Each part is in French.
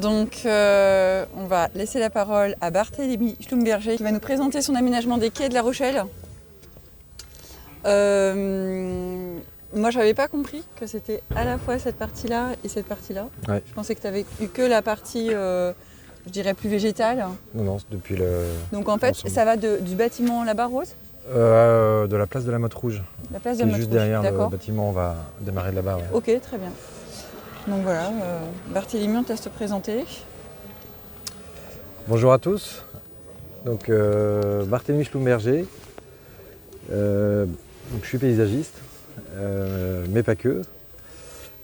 Donc on va laisser la parole à Barthélémy Schlumberger qui va nous présenter son aménagement des quais de La Rochelle. Moi, je n'avais pas compris que c'était à la fois cette partie-là et cette partie-là. Ouais. Je pensais que tu avais eu que la partie, je dirais, plus végétale. Non, depuis le... Donc en fait, l'ensemble. ça va du bâtiment là-bas, Rose ? De la place de la Motte Rouge. La place Qui de est la juste Motte Rouge. derrière le D'accord. bâtiment, on va démarrer de là-bas. Ouais. Ok, très bien. Donc voilà, Barthélémy, on te laisse te présenter. Bonjour à tous. Donc Barthélémy Schlumberger. Donc, je suis paysagiste, mais pas que.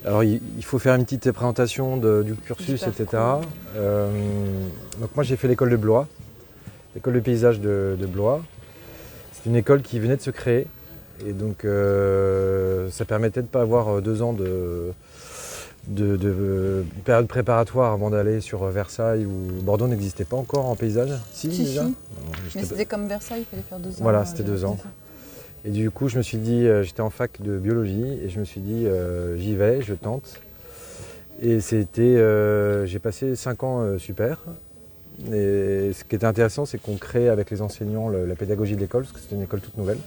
Alors il faut faire une petite présentation du cursus, Du etc. parcours. Donc moi j'ai fait l'école de Blois, l'école de paysage de Blois. C'est une école qui venait de se créer et donc ça permettait de ne pas avoir 2 ans de période préparatoire avant d'aller sur Versailles où Bordeaux n'existait pas encore en paysage. Si, déjà. Si. Non, Mais c'était comme Versailles, il fallait faire 2 ans. Voilà, c'était 2 ans. Et du coup, je me suis dit, j'étais en fac de biologie et je me suis dit, j'y vais, je tente. Et j'ai passé 5 ans super. Et ce qui était intéressant, c'est qu'on crée avec les enseignants la pédagogie de l'école, parce que c'était une école toute nouvelle.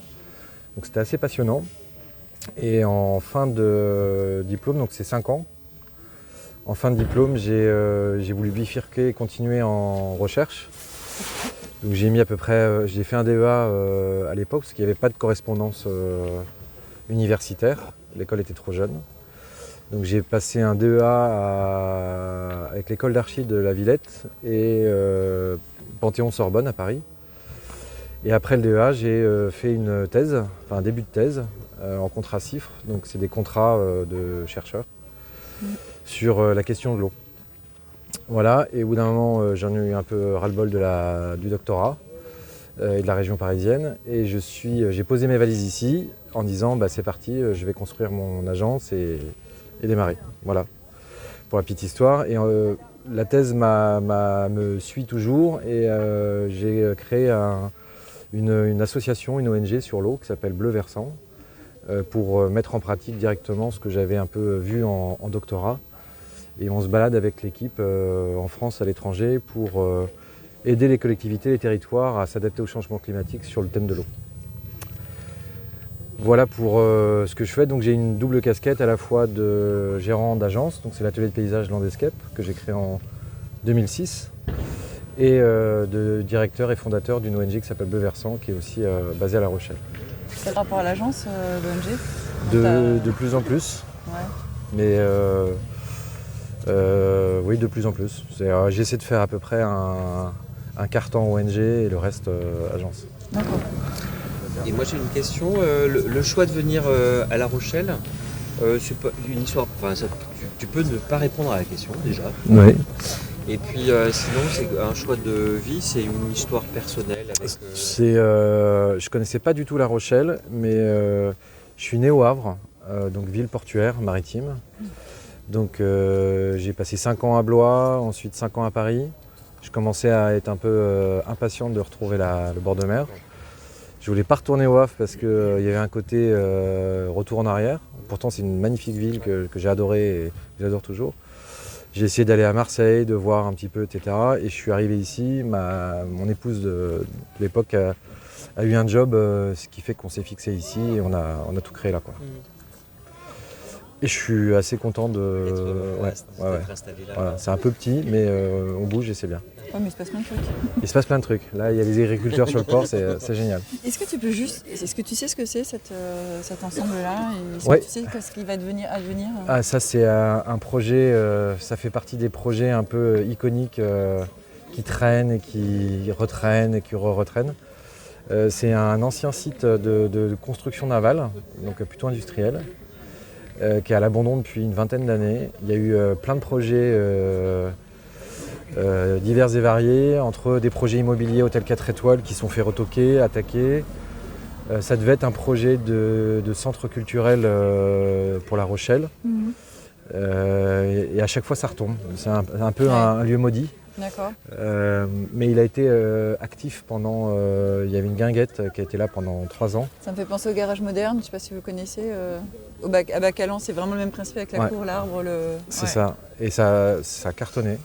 Donc c'était assez passionnant. Et en fin de diplôme, donc c'est 5 ans, en fin de diplôme, j'ai voulu bifurquer et continuer en recherche. Donc j'ai mis à peu près, j'ai fait un DEA à l'époque parce qu'il n'y avait pas de correspondance universitaire. L'école était trop jeune. Donc j'ai passé un DEA avec l'école d'archi de la Villette et Panthéon-Sorbonne à Paris. Et après le DEA, j'ai fait une thèse, enfin un début de thèse en contrat CIFRE. Donc c'est des contrats de chercheurs sur la question de l'eau. Voilà, et au bout d'un moment, j'en ai eu un peu ras-le-bol du doctorat et de la région parisienne. Et j'ai posé mes valises ici en disant c'est parti, je vais construire mon agence et démarrer. Voilà, pour la petite histoire. Et la thèse me suit toujours et j'ai créé une association, une ONG sur l'eau qui s'appelle Bleu Versant pour mettre en pratique directement ce que j'avais un peu vu en doctorat. Et on se balade avec l'équipe en France, à l'étranger, pour aider les collectivités, les territoires à s'adapter au changement climatique sur le thème de l'eau. Voilà pour ce que je fais. Donc j'ai une double casquette à la fois de gérant d'agence, donc c'est l'atelier de paysage Landescape que j'ai créé en 2006, et de directeur et fondateur d'une ONG qui s'appelle Bleu Versant, qui est aussi basée à La Rochelle. C'est par rapport à l'agence, l'ONG ? De plus en plus, Ouais. mais oui, de plus en plus. J'essaie de faire à peu près un quart-temps ONG et le reste agence. D'accord. Et moi j'ai une question, le choix de venir à La Rochelle, c'est pas une histoire, enfin tu peux ne pas répondre à la question déjà. Oui. Et puis sinon c'est un choix de vie, c'est une histoire personnelle avec. Je connaissais pas du tout La Rochelle, mais je suis né au Havre, donc ville portuaire maritime. Donc j'ai passé 5 ans à Blois, ensuite 5 ans à Paris. Je commençais à être un peu impatient de retrouver le bord de mer. Je voulais pas retourner au Havre parce qu'il y avait un côté retour en arrière. Pourtant c'est une magnifique ville que j'ai adorée et que j'adore toujours. J'ai essayé d'aller à Marseille, de voir un petit peu, etc. Et je suis arrivé ici. Mon épouse de l'époque a eu un job, ce qui fait qu'on s'est fixé ici et on a tout créé là, quoi. Et je suis assez content d'être ouais. installé là. Voilà, c'est un peu petit, mais on bouge et c'est bien. Ouais, mais il se passe plein de trucs. Il se passe plein de trucs. Là, il y a les agriculteurs sur le port, c'est génial. Est-ce que tu sais ce que c'est cet ensemble-là et est-ce Ouais. que tu sais ce qu'il va advenir Ah, ça, c'est un projet, ça fait partie des projets un peu iconiques qui traînent et qui retraînent et qui retraînent. C'est un ancien site de construction navale, donc plutôt industriel, qui est à l'abandon depuis une vingtaine d'années. Il y a eu plein de projets divers et variés, entre des projets immobiliers hôtel 4 étoiles qui sont fait retoquer, attaquer. Ça devait être un projet de centre culturel pour La Rochelle. Et à chaque fois ça retombe. C'est un peu un lieu maudit. D'accord. Mais il a été actif pendant... il y avait une guinguette qui a été là pendant 3 ans. Ça me fait penser au garage moderne, je ne sais pas si vous connaissez. À Bacalan, c'est vraiment le même principe avec la cour, l'arbre, C'est ça. Et ça a cartonné.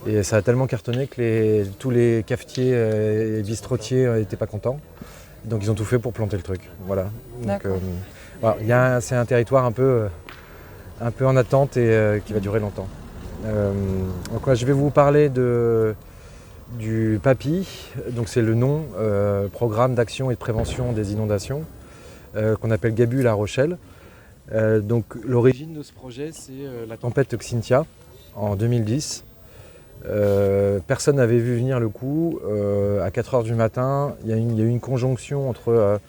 Et ça a tellement cartonné que tous les cafetiers et bistrotiers n'étaient pas contents. Donc ils ont tout fait pour planter le truc. Voilà. Donc, voilà. C'est un territoire un peu en attente et qui va durer longtemps. Donc, là, je vais vous parler du PAPI. Donc c'est le nom, Programme d'action et de prévention des inondations, qu'on appelle GABU La Rochelle. Donc l'origine de ce projet, c'est la tempête Xynthia en 2010. Personne n'avait vu venir le coup. À 4 h du matin, il y a eu une conjonction entre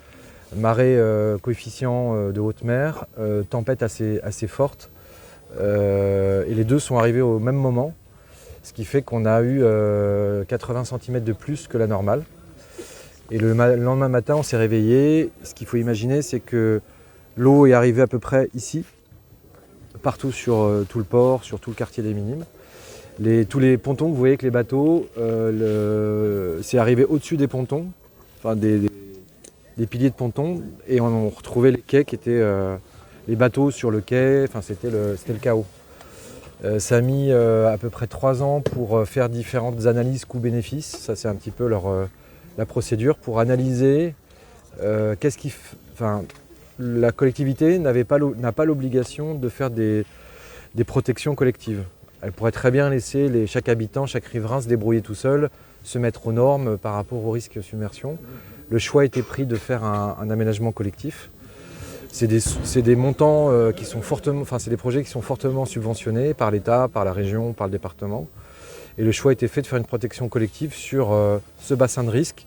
marée coefficient de haute mer, tempête assez forte. Et les deux sont arrivés au même moment, ce qui fait qu'on a eu 80 cm de plus que la normale. Et le lendemain matin, on s'est réveillé. Ce qu'il faut imaginer, c'est que l'eau est arrivée à peu près ici, partout sur tout le port, sur tout le quartier des Minimes. Tous les pontons, vous voyez que les bateaux, c'est arrivé au-dessus des pontons, enfin des piliers de pontons, et on retrouvait les quais qui étaient les bateaux sur le quai, enfin c'était le chaos. Ça a mis à peu près 3 ans pour faire différentes analyses coûts-bénéfices. Ça c'est un petit peu la procédure pour analyser la collectivité n'a pas l'obligation de faire des protections collectives. Elle pourrait très bien laisser chaque habitant, chaque riverain se débrouiller tout seul, se mettre aux normes par rapport au risque de submersion. Le choix a été pris de faire un aménagement collectif. C'est des montants qui sont c'est des projets qui sont fortement subventionnés par l'État, par la région, par le département. Et le choix a été fait de faire une protection collective sur ce bassin de risque.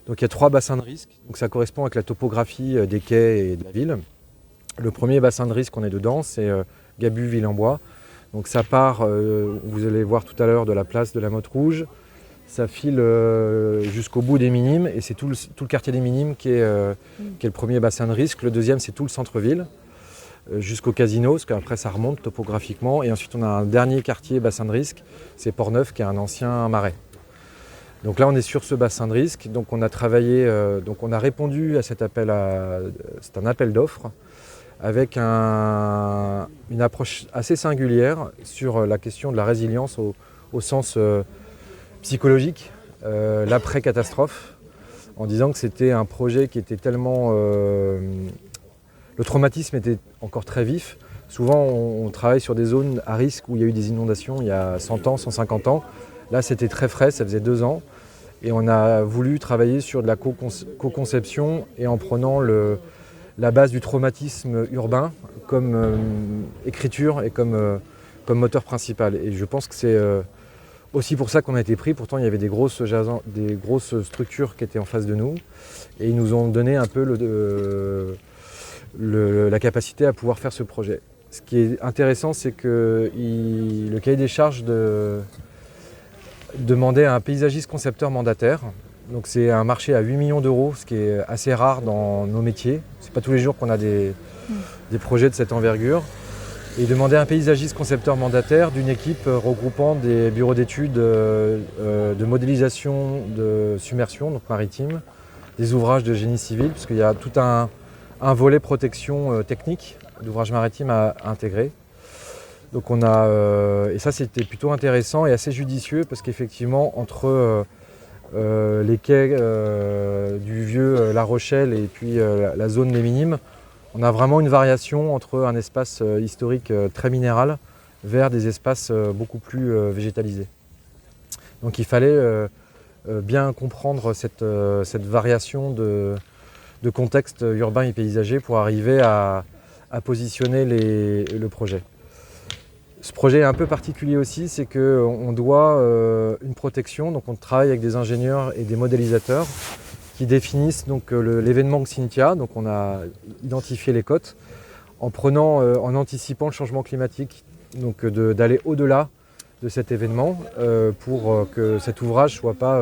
Donc il y a 3 bassins de risque. Donc ça correspond avec la topographie des quais et de la ville. Le premier bassin de risque qu'on est dedans, c'est Gabu-Ville-en-Bois. Donc ça part, vous allez voir tout à l'heure, de la place de la Motte Rouge. Ça file jusqu'au bout des Minimes et c'est tout le quartier des Minimes qui est le premier bassin de risque. Le deuxième, c'est tout le centre-ville, jusqu'au casino, parce qu'après ça remonte topographiquement. Et ensuite, on a un dernier quartier bassin de risque, c'est Port-Neuf, qui est un ancien marais. Donc là, on est sur ce bassin de risque. Donc on a travaillé, donc on a répondu à cet appel c'est un appel d'offres, avec une approche assez singulière sur la question de la résilience au sens psychologique, l'après-catastrophe, en disant que c'était un projet qui était tellement... le traumatisme était encore très vif. Souvent, on travaille sur des zones à risque où il y a eu des inondations il y a 100 ans, 150 ans. Là, c'était très frais, ça faisait 2 ans. Et on a voulu travailler sur de la co-conception et en prenant la base du traumatisme urbain comme écriture et comme moteur principal. Et je pense que c'est aussi pour ça qu'on a été pris. Pourtant, il y avait des grosses structures qui étaient en face de nous. Et ils nous ont donné un peu la capacité à pouvoir faire ce projet. Ce qui est intéressant, c'est que le cahier des charges demandait à un paysagiste concepteur mandataire. Donc c'est un marché à 8 millions d'euros, ce qui est assez rare dans nos métiers. C'est pas tous les jours qu'on a des projets de cette envergure. Et il demandait un paysagiste concepteur mandataire d'une équipe regroupant des bureaux d'études de modélisation de submersion, donc maritime, des ouvrages de génie civil, parce qu'il y a tout un volet protection technique d'ouvrages maritimes à intégrer. Donc et ça c'était plutôt intéressant et assez judicieux, parce qu'effectivement entre les quais du vieux La Rochelle et puis la zone des Minimes, on a vraiment une variation entre un espace historique très minéral vers des espaces beaucoup plus végétalisés. Donc il fallait bien comprendre cette variation de contexte urbain et paysager pour arriver à positionner le projet. Ce projet est un peu particulier aussi, c'est qu'on doit une protection, donc on travaille avec des ingénieurs et des modélisateurs qui définissent donc l'événement Xynthia. Donc on a identifié les côtes en anticipant le changement climatique, donc d'aller au-delà de cet événement pour que cet ouvrage ne soit pas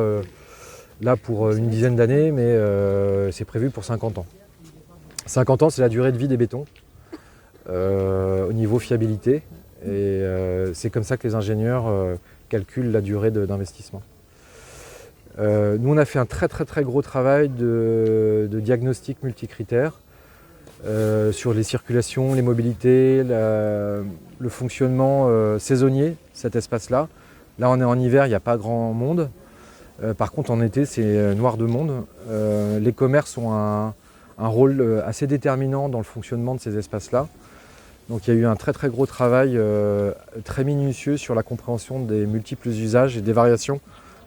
là pour une dizaine d'années, mais c'est prévu pour 50 ans. 50 ans, c'est la durée de vie des bétons au niveau fiabilité. Et c'est comme ça que les ingénieurs calculent la durée d'investissement. Nous, on a fait un très gros travail de diagnostic multicritères sur les circulations, les mobilités, le fonctionnement saisonnier de cet espace-là. Là on est en hiver, il n'y a pas grand monde. Par contre en été c'est noir de monde. Les commerces ont un rôle assez déterminant dans le fonctionnement de ces espaces-là. Donc il y a eu un très gros travail très minutieux sur la compréhension des multiples usages et des variations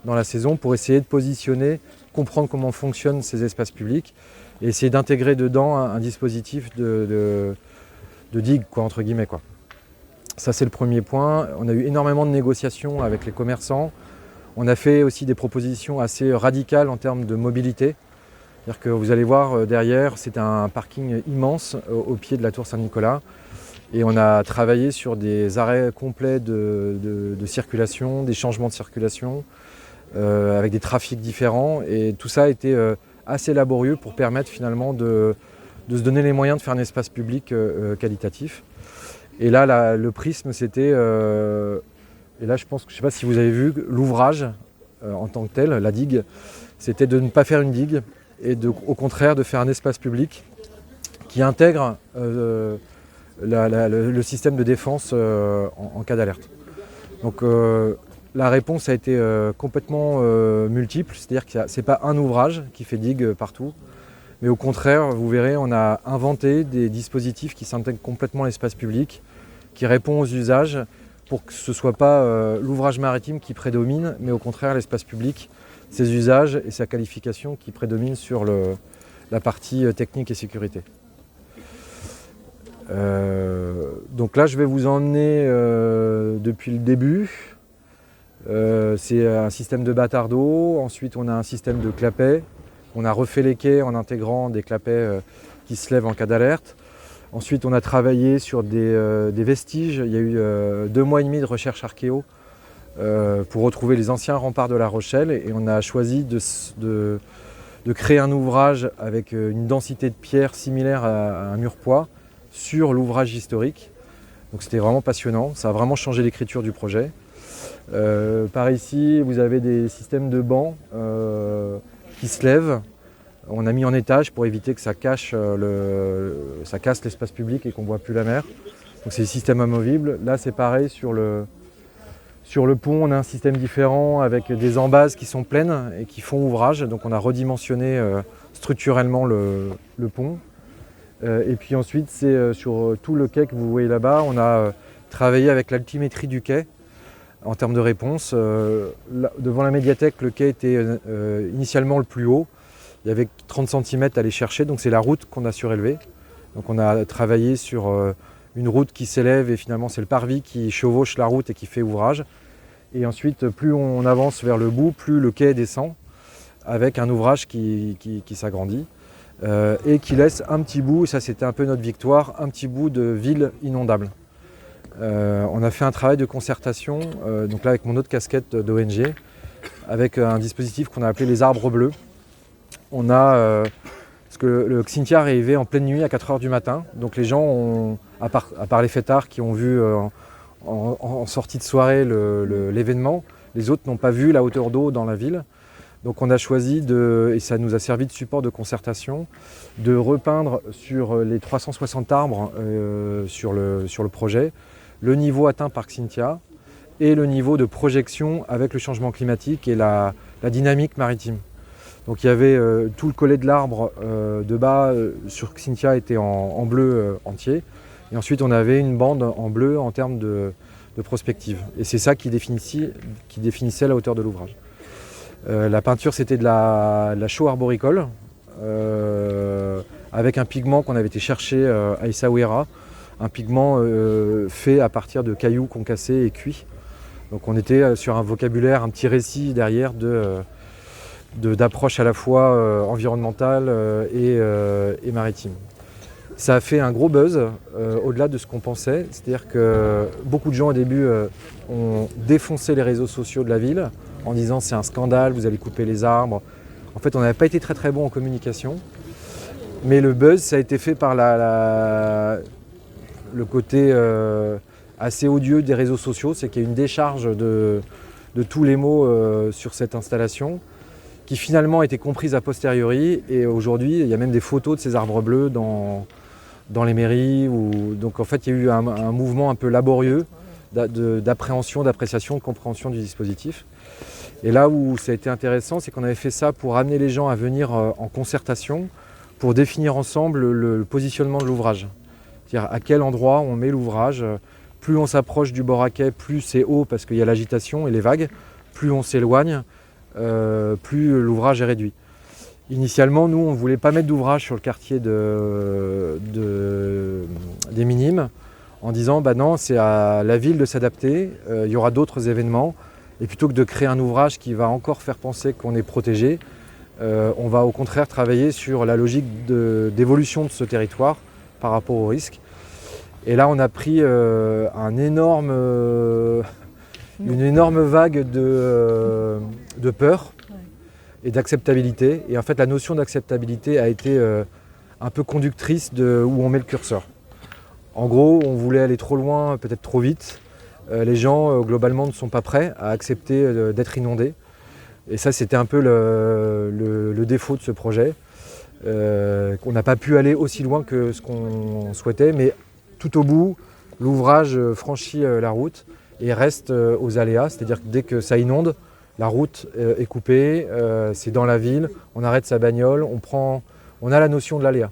dans la saison pour essayer de positionner, comprendre comment fonctionnent ces espaces publics et essayer d'intégrer dedans un dispositif de digue, entre guillemets. Ça c'est le premier point. On a eu énormément de négociations avec les commerçants. On a fait aussi des propositions assez radicales en termes de mobilité. C'est-à-dire que vous allez voir derrière, c'est un parking immense au pied de la tour Saint-Nicolas. Et on a travaillé sur des arrêts complets de circulation, des changements de circulation, avec des trafics différents. Et tout ça a été assez laborieux pour permettre finalement de se donner les moyens de faire un espace public qualitatif. Et là, le prisme, c'était... et là, je ne sais pas si vous avez vu, l'ouvrage en tant que tel, la digue, c'était de ne pas faire une digue et au contraire de faire un espace public qui intègre le système de défense en cas d'alerte. Donc la réponse a été complètement multiple, c'est-à-dire que ce n'est pas un ouvrage qui fait digue partout, mais au contraire, vous verrez, on a inventé des dispositifs qui s'intègrent complètement à l'espace public, qui répondent aux usages, pour que ce ne soit pas l'ouvrage maritime qui prédomine, mais au contraire l'espace public, ses usages et sa qualification qui prédominent sur la partie technique et sécurité. Donc là je vais vous emmener depuis le début. C'est un système de bâtard d'eau, ensuite on a un système de clapets. On a refait les quais en intégrant des clapets qui se lèvent en cas d'alerte. Ensuite, on a travaillé sur des vestiges. Il y a eu 2 mois et demi de recherche archéo pour retrouver les anciens remparts de La Rochelle. Et on a choisi de créer un ouvrage avec une densité de pierre similaire à un mur-poids sur l'ouvrage historique. Donc c'était vraiment passionnant. Ça a vraiment changé l'écriture du projet. Par ici, vous avez des systèmes de bancs qui se lèvent. On a mis en étage pour éviter que ça casse l'espace public et qu'on ne voit plus la mer. Donc c'est des systèmes amovibles. Là c'est pareil sur le pont, on a un système différent avec des embases qui sont pleines et qui font ouvrage. Donc on a redimensionné structurellement le pont. Et puis ensuite c'est sur tout le quai que vous voyez là-bas, on a travaillé avec l'altimétrie du quai en termes de réponse. Devant la médiathèque, le quai était initialement le plus haut. Il y avait 30 cm à aller chercher, donc c'est la route qu'on a surélevée. Donc on a travaillé sur une route qui s'élève et finalement c'est le parvis qui chevauche la route et qui fait ouvrage. Et ensuite, plus on avance vers le bout, plus le quai descend avec un ouvrage qui s'agrandit et qui laisse un petit bout, et ça c'était un peu notre victoire, un petit bout de ville inondable. On a fait un travail de concertation, donc là avec mon autre casquette d'ONG, avec un dispositif qu'on a appelé les arbres bleus. On a, parce que le Xynthia est arrivé en pleine nuit à 4 h du matin, donc les gens ont, à part les fêtards qui ont vu en sortie de soirée l'événement, les autres n'ont pas vu la hauteur d'eau dans la ville. Donc on a choisi, et ça nous a servi de support de concertation, de repeindre sur les 360 arbres sur le projet, le niveau atteint par Xynthia et le niveau de projection avec le changement climatique et la dynamique maritime. Donc il y avait tout le collet de l'arbre de bas sur Xynthia était en bleu entier. Et ensuite on avait une bande en bleu en termes de prospective. Et c'est ça qui définissait la hauteur de l'ouvrage. La peinture c'était de la chaux arboricole avec un pigment qu'on avait été chercher à Essaouira, un pigment fait à partir de cailloux concassés et cuits. Donc on était sur un vocabulaire, un petit récit derrière d'approche à la fois environnementale et maritime. Ça a fait un gros buzz au-delà de ce qu'on pensait, c'est-à-dire que beaucoup de gens au début ont défoncé les réseaux sociaux de la ville en disant c'est un scandale, vous allez couper les arbres. En fait on n'avait pas été très bon en communication, mais le buzz ça a été fait par le côté assez odieux des réseaux sociaux, c'est qu'il y a une décharge de tous les mots sur cette installation, qui finalement a été comprise a posteriori, et aujourd'hui il y a même des photos de ces arbres bleus dans les mairies. Donc en fait il y a eu un mouvement un peu laborieux d'appréhension, d'appréciation, de compréhension du dispositif. Et là où ça a été intéressant, c'est qu'on avait fait ça pour amener les gens à venir en concertation, pour définir ensemble le positionnement de l'ouvrage. C'est-à-dire à quel endroit on met l'ouvrage. Plus on s'approche du bord à quai, plus c'est haut parce qu'il y a l'agitation et les vagues. Plus on s'éloigne, plus l'ouvrage est réduit. Initialement, nous, on ne voulait pas mettre d'ouvrage sur le quartier des Minimes en disant bah non, c'est à la ville de s'adapter, il y aura d'autres événements. Et plutôt que de créer un ouvrage qui va encore faire penser qu'on est protégé, on va au contraire travailler sur la logique d'évolution de ce territoire par rapport au risque. Et là, on a pris une énorme vague de peur et d'acceptabilité. Et en fait, la notion d'acceptabilité a été un peu conductrice de où on met le curseur. En gros, on voulait aller trop loin, peut-être trop vite. Les gens, globalement, ne sont pas prêts à accepter d'être inondés. Et ça, c'était un peu le défaut de ce projet. On n'a pas pu aller aussi loin que ce qu'on souhaitait, mais tout au bout, l'ouvrage franchit la route et reste aux aléas. C'est-à-dire que dès que ça inonde, la route est coupée, c'est dans la ville, on arrête sa bagnole, on a la notion de l'aléa.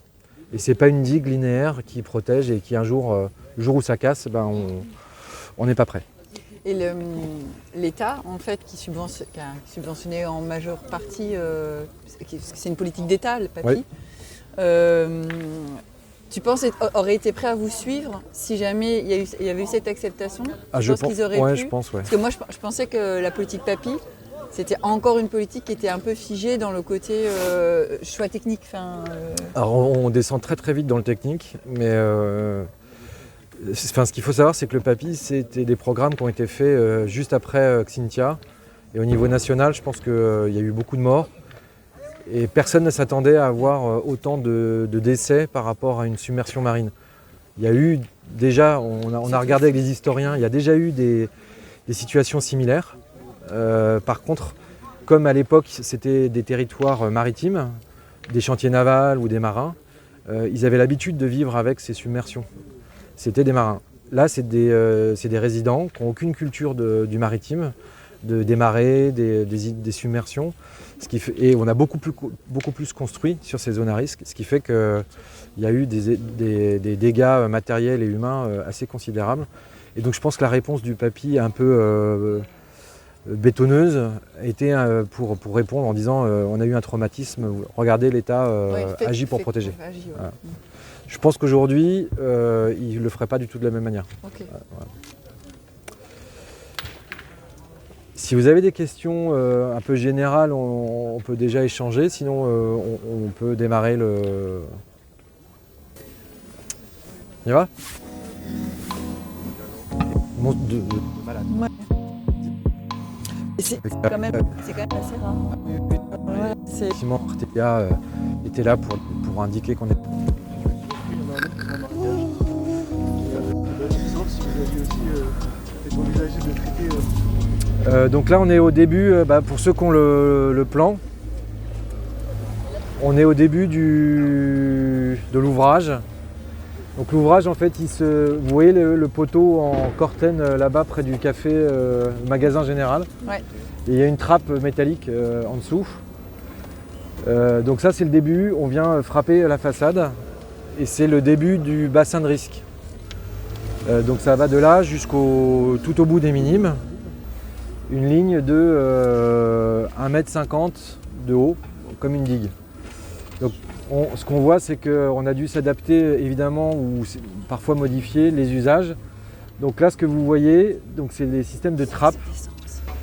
Et ce n'est pas une digue linéaire qui protège et qui un jour, le jour où ça casse, on n'est pas prêt. Et l'État, en fait, qui a subventionné en majeure partie, c'est une politique d'État, le PAPI, tu penses aurait été prêt à vous suivre si jamais il y avait eu cette acceptation? Je pense qu'ils auraient pu. Je pense, Parce que moi, je pensais que la politique PAPI, c'était encore une politique qui était un peu figée dans le côté choix technique. Alors on descend très très vite dans le technique, mais ce qu'il faut savoir, c'est que le PAPI, c'était des programmes qui ont été faits juste après Xynthia. Et au niveau national, je pense qu'il y a eu beaucoup de morts. Et personne ne s'attendait à avoir autant de décès par rapport à une submersion marine. Il y a eu déjà, on a regardé avec les historiens, il y a déjà eu des situations similaires. Par contre, comme à l'époque c'était des territoires maritimes, des chantiers navals ou des marins, ils avaient l'habitude de vivre avec ces submersions. C'était des marins. Là, c'est des résidents qui n'ont aucune culture du maritime, des marées, des submersions. Et on a beaucoup plus construit sur ces zones à risque, ce qui fait qu'il y a eu des dégâts matériels et humains assez considérables. Et donc je pense que la réponse du PAPI un peu bétonneuse était pour répondre en disant on a eu un traumatisme, regardez l'État agit pour protéger. Voilà. Je pense qu'aujourd'hui, il ne le ferait pas du tout de la même manière. Okay. Voilà. Si vous avez des questions un peu générales, on peut déjà échanger, sinon on peut démarrer le... On y va ? Malade. Ouais. C'est quand même assez rare. Voilà, effectivement, Artelia était là pour indiquer qu'on est... Donc là on est au début, pour ceux qui ont le plan, on est au début de l'ouvrage. Donc l'ouvrage en fait, vous voyez le poteau en cortène là-bas près du café magasin général. Ouais. Et il y a une trappe métallique en dessous. Donc ça c'est le début, on vient frapper la façade et c'est le début du bassin de risque. Donc ça va de là tout au bout des Minimes. Une ligne de 1,50 m de haut, comme une digue. Donc ce qu'on voit, c'est qu'on a dû s'adapter évidemment ou parfois modifier les usages. Donc là, ce que vous voyez, c'est les systèmes de trappe.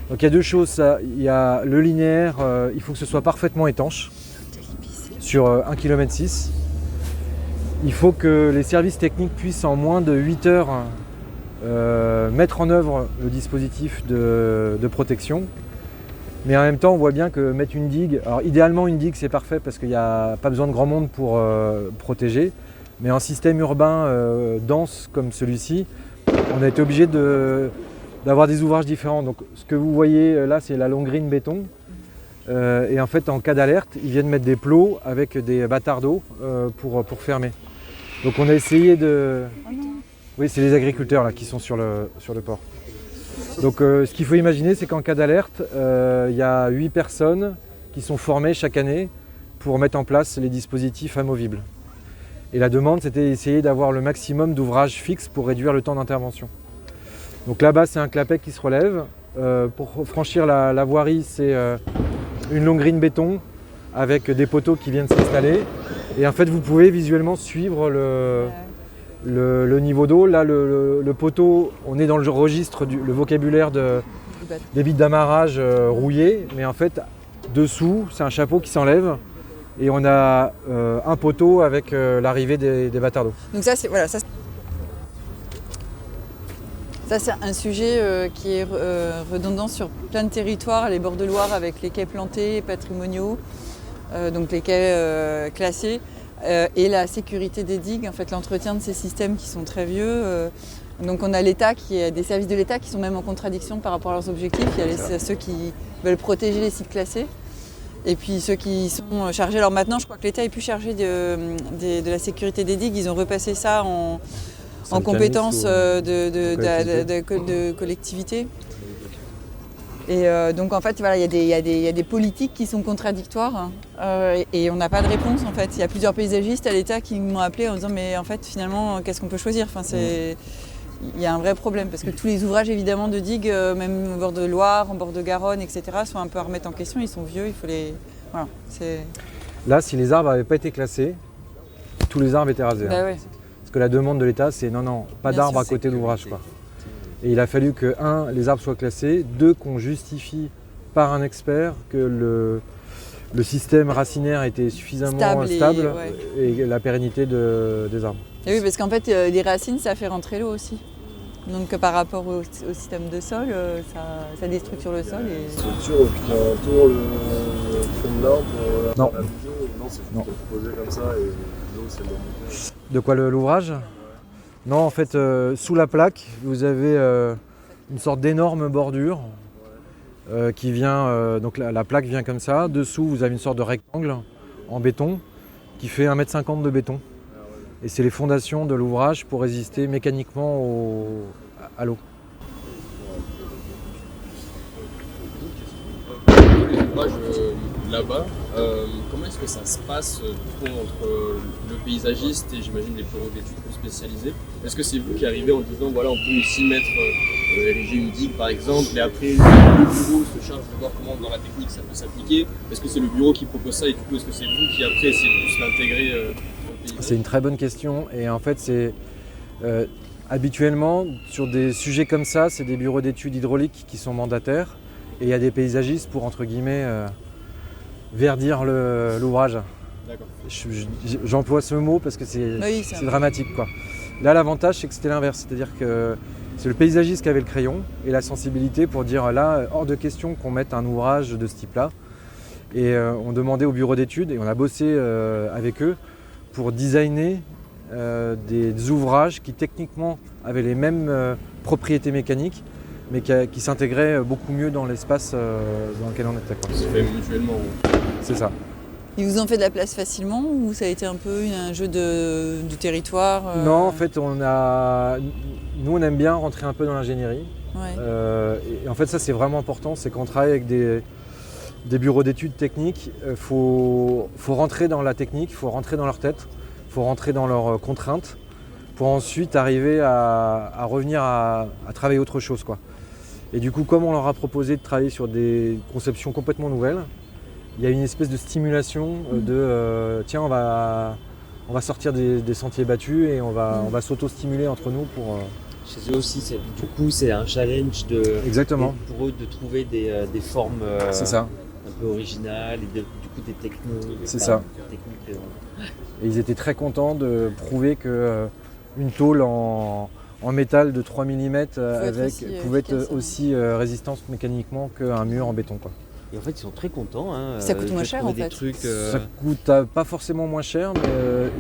Donc il y a deux choses. Il y a le linéaire, il faut que ce soit parfaitement étanche sur 1,6 km. Il faut que les services techniques puissent en moins de 8 heures mettre en œuvre le dispositif de protection. Mais en même temps, on voit bien que mettre une digue, alors idéalement une digue c'est parfait parce qu'il n'y a pas besoin de grand monde pour protéger, mais en système urbain dense comme celui-ci, on a été obligé d'avoir des ouvrages différents. Donc ce que vous voyez là, c'est la longrine béton. Et en fait, en cas d'alerte, ils viennent mettre des plots avec des bâtards d'eau pour fermer. Donc on a essayé de... Oui, c'est les agriculteurs là, qui sont sur le port. Donc ce qu'il faut imaginer, c'est qu'en cas d'alerte, il y a 8 personnes qui sont formées chaque année pour mettre en place les dispositifs amovibles. Et la demande, c'était d'essayer d'avoir le maximum d'ouvrages fixes pour réduire le temps d'intervention. Donc là-bas, c'est un clapet qui se relève. Pour franchir la voirie, c'est une longue grille béton avec des poteaux qui viennent s'installer. Et en fait, vous pouvez visuellement suivre le niveau d'eau. Là, le poteau, on est dans le registre, le vocabulaire des bits d'amarrage rouillés. Mais en fait, dessous, c'est un chapeau qui s'enlève. Et on a un poteau avec l'arrivée des batteurs d'eau. Donc ça, c'est un sujet qui est redondant sur plein de territoires, les bords de Loire avec les quais plantés, patrimoniaux, donc les quais classés, et la sécurité des digues, en fait l'entretien de ces systèmes qui sont très vieux. Donc on a l'État des services de l'État qui sont même en contradiction par rapport à leurs objectifs. Il y a ceux qui veulent protéger les sites classés. Et puis ceux qui sont chargés, alors maintenant je crois que l'État est plus chargé de la sécurité des digues, ils ont repassé ça en compétences de collectivité. Et donc en fait voilà, il y a des politiques qui sont contradictoires et on n'a pas de réponse en fait. Il y a plusieurs paysagistes à l'État qui m'ont appelé en disant mais en fait finalement qu'est-ce qu'on peut choisir, il y a un vrai problème parce que tous les ouvrages évidemment de digues, même au bord de Loire, en bord de Garonne, etc., sont un peu à remettre en question, ils sont vieux, il faut les... Voilà, Là, si les arbres n'avaient pas été classés, tous les arbres étaient rasés. Bah ouais. Parce que la demande de l'État, c'est non, pas d'arbres à côté de l'ouvrage. Et il a fallu que, 1, les arbres soient classés, 2, qu'on justifie par un expert que le système racinaire était suffisamment stable et la pérennité des arbres. Et oui, parce qu'en fait, les racines, ça fait rentrer l'eau aussi. Donc par rapport au système de sol, ça déstructure le sol. Et... Structure qui entoure le fond de l'arbre. Non. C'est posé comme ça et l'eau, c'est le... De quoi l'ouvrage? Non, en fait, sous la plaque, vous avez une sorte d'énorme bordure qui vient, donc la plaque vient comme ça. Dessous, vous avez une sorte de rectangle en béton qui fait 1,50 m de béton. Et c'est les fondations de l'ouvrage pour résister mécaniquement à l'eau. Là-bas, comment est-ce que ça se passe entre le paysagiste et j'imagine les bureaux d'études plus spécialisés? Est-ce que c'est vous qui arrivez en disant voilà on peut ici mettre ériger une digue par exemple et après le bureau se charge de voir comment dans la technique ça peut s'appliquer? Est-ce que c'est le bureau qui propose ça et du coup est-ce que c'est vous qui après essayez de plus l'intégrer dans le paysage? C'est une très bonne question et en fait c'est habituellement sur des sujets comme ça c'est des bureaux d'études hydrauliques qui sont mandataires et il y a des paysagistes pour entre guillemets verdir l'ouvrage. J'emploie ce mot parce que c'est dramatique, quoi. Là, l'avantage, c'est que c'était l'inverse. C'est-à-dire que c'est le paysagiste qui avait le crayon et la sensibilité pour dire là, hors de question qu'on mette un ouvrage de ce type-là. Et on demandait au bureau d'études et on a bossé avec eux pour designer des ouvrages qui techniquement avaient les mêmes propriétés mécaniques mais qui s'intégraient beaucoup mieux dans l'espace dans lequel on était. Ça se fait mutuellement. C'est ça. Ils vous ont fait de la place facilement ou ça a été un peu un jeu de territoire Non, en fait, nous on aime bien rentrer un peu dans l'ingénierie. Ouais. Et en fait, ça c'est vraiment important, c'est qu'on travaille avec des bureaux d'études techniques. Faut rentrer dans la technique, il faut rentrer dans leur tête, il faut rentrer dans leurs contraintes pour ensuite arriver à revenir à travailler autre chose, quoi. Et du coup, comme on leur a proposé de travailler sur des conceptions complètement nouvelles, il y a une espèce de stimulation tiens, on va sortir des sentiers battus et on va s'auto-stimuler entre nous pour... Chez eux aussi, du coup, c'est un challenge Exactement. pour eux de trouver des formes c'est ça. un peu originales et du coup des techniques. C'est ça. Techniques, Et ils étaient très contents de prouver qu'une tôle en métal de 3 mm pouvait être aussi résistante mécaniquement qu'un mur en béton, quoi. Et en fait, ils sont très contents. Ça coûte moins cher en fait. Ça coûte pas forcément moins cher, mais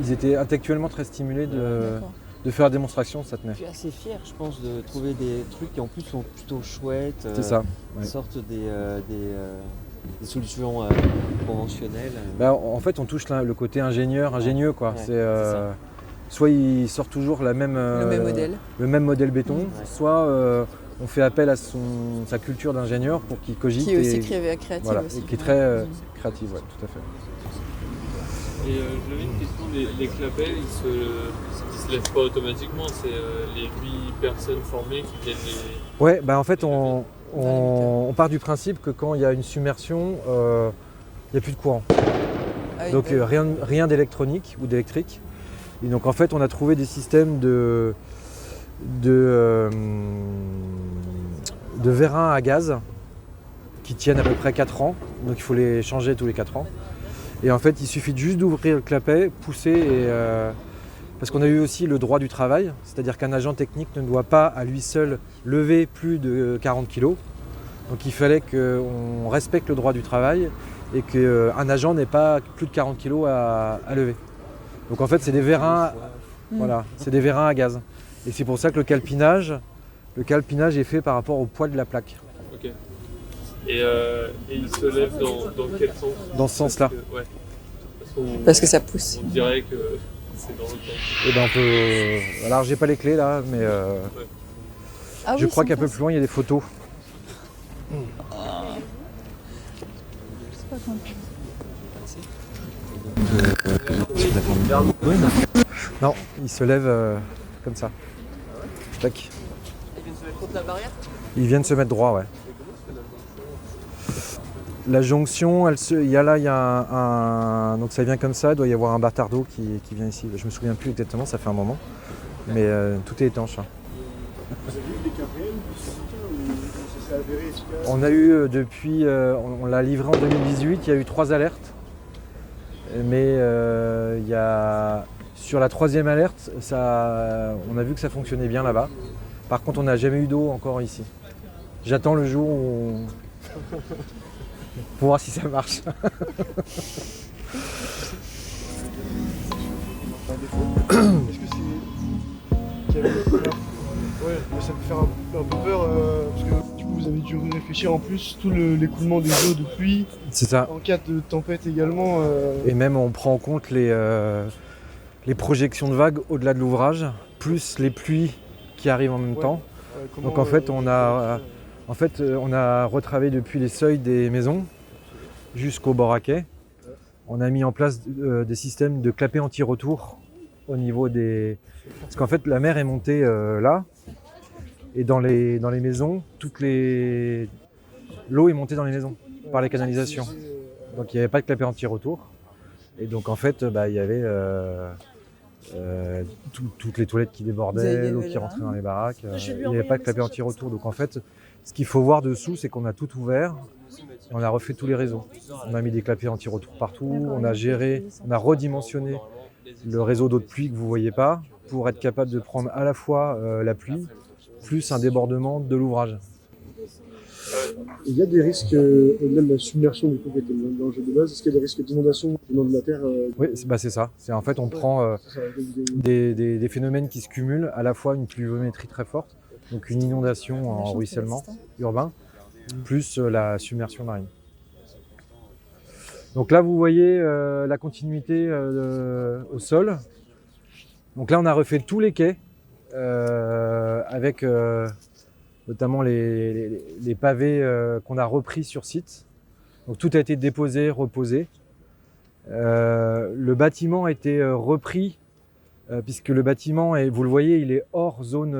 ils étaient intellectuellement très stimulés de faire la démonstration, ça tenait. Je suis assez fier, je pense, de trouver des trucs qui en plus sont plutôt chouettes. C'est ça. Ouais. Sortent des solutions conventionnelles. En fait, on touche le côté ingénieux, quoi. Ouais, C'est soit il sort toujours Le même modèle. le même modèle béton, soit on fait appel à sa culture d'ingénieur pour qu'il cogite. Qui est aussi créative. Voilà, aussi. et qui est très créative, ouais, tout à fait. Et j'avais une question, les clapets, ils se lèvent pas automatiquement, c'est les 8 personnes formées qui viennent les... Ouais, bah en fait on part du principe que quand il y a une submersion, il n'y a plus de courant. Ah oui, Donc bah, rien d'électronique ou d'électrique. Et donc en fait on a trouvé des systèmes de vérins à gaz qui tiennent à peu près 4 ans. Donc il faut les changer tous les 4 ans. Et en fait il suffit juste d'ouvrir le clapet, pousser parce qu'on a eu aussi le droit du travail, c'est-à-dire qu'un agent technique ne doit pas à lui seul lever plus de 40 kg. Donc il fallait qu'on respecte le droit du travail et qu'un agent n'ait pas plus de 40 kg à lever. Donc en fait c'est des vérins, voilà, c'est des vérins à gaz. Et c'est pour ça que le calpinage est fait par rapport au poids de la plaque. Ok. Et ils se lèvent dans quel sens? Dans ce sens-là. Ouais. Parce que ça pousse. On dirait que c'est dans l'autre sens. Et ben on peut. Alors j'ai pas les clés là, mais Ah je oui, crois c'est qu'un peu sympa, plus loin il y a des photos. Non, il se lève comme ça. Tac. Ils viennent se mettre contre la barrière? Ils viennent se mettre droit, ouais. La jonction, il y a un. Donc ça vient comme ça, il doit y avoir un bâtard d'eau qui vient ici. Je me souviens plus exactement, ça fait un moment. Mais tout est étanche. Hein. Vous avez eu des cas réels ou ça s'est avéré efficace? On a eu depuis, on l'a livré en 2018, il y a eu 3 alertes. Mais sur la 3e alerte, on a vu que ça fonctionnait bien là-bas. Par contre, on n'a jamais eu d'eau encore ici. J'attends le jour où pour voir si ça marche. Est-ce que c'est. Ouais, mais ça peut faire un peu peur parce que du coup vous avez dû réfléchir en plus tout l'écoulement des eaux de pluie. C'est ça. En cas de tempête également. Et même on prend en compte les projections de vagues au-delà de l'ouvrage, plus les pluies qui arrivent en même temps. Comment, Donc en fait on a retravaillé depuis les seuils des maisons jusqu'au bord à quai. On a mis en place des systèmes de clapets anti-retour au niveau des... Parce qu'en fait la mer est montée là, et dans les maisons, l'eau est montée dans les maisons par les canalisations. Donc il n'y avait pas de clapet anti-retour. Et donc en fait il y avait toutes les toilettes qui débordaient, l'eau qui rentrait dans les baraques. Il n'y avait pas de clapet anti-retour. Donc en fait, ce qu'il faut voir dessous, c'est qu'on a tout ouvert. On a refait tous les réseaux. On a mis des clapets anti-retour partout. On a redimensionné le réseau d'eau de pluie que vous ne voyez pas pour être capable de prendre à la fois la pluie plus un débordement de l'ouvrage. Il y a des risques, au-delà de la submersion du coup qui était l'enjeu de base, est-ce qu'il y a des risques d'inondation venant de la terre? Oui, c'est ça. En fait, on prend des phénomènes qui se cumulent, à la fois une pluviométrie très forte, donc une inondation en ruissellement urbain, plus la submersion marine. Donc là, vous voyez la continuité au sol. Donc là, on a refait tous les quais avec notamment les pavés qu'on a repris sur site. Donc tout a été déposé, reposé. Le bâtiment a été repris puisque le bâtiment, vous le voyez, il est hors zone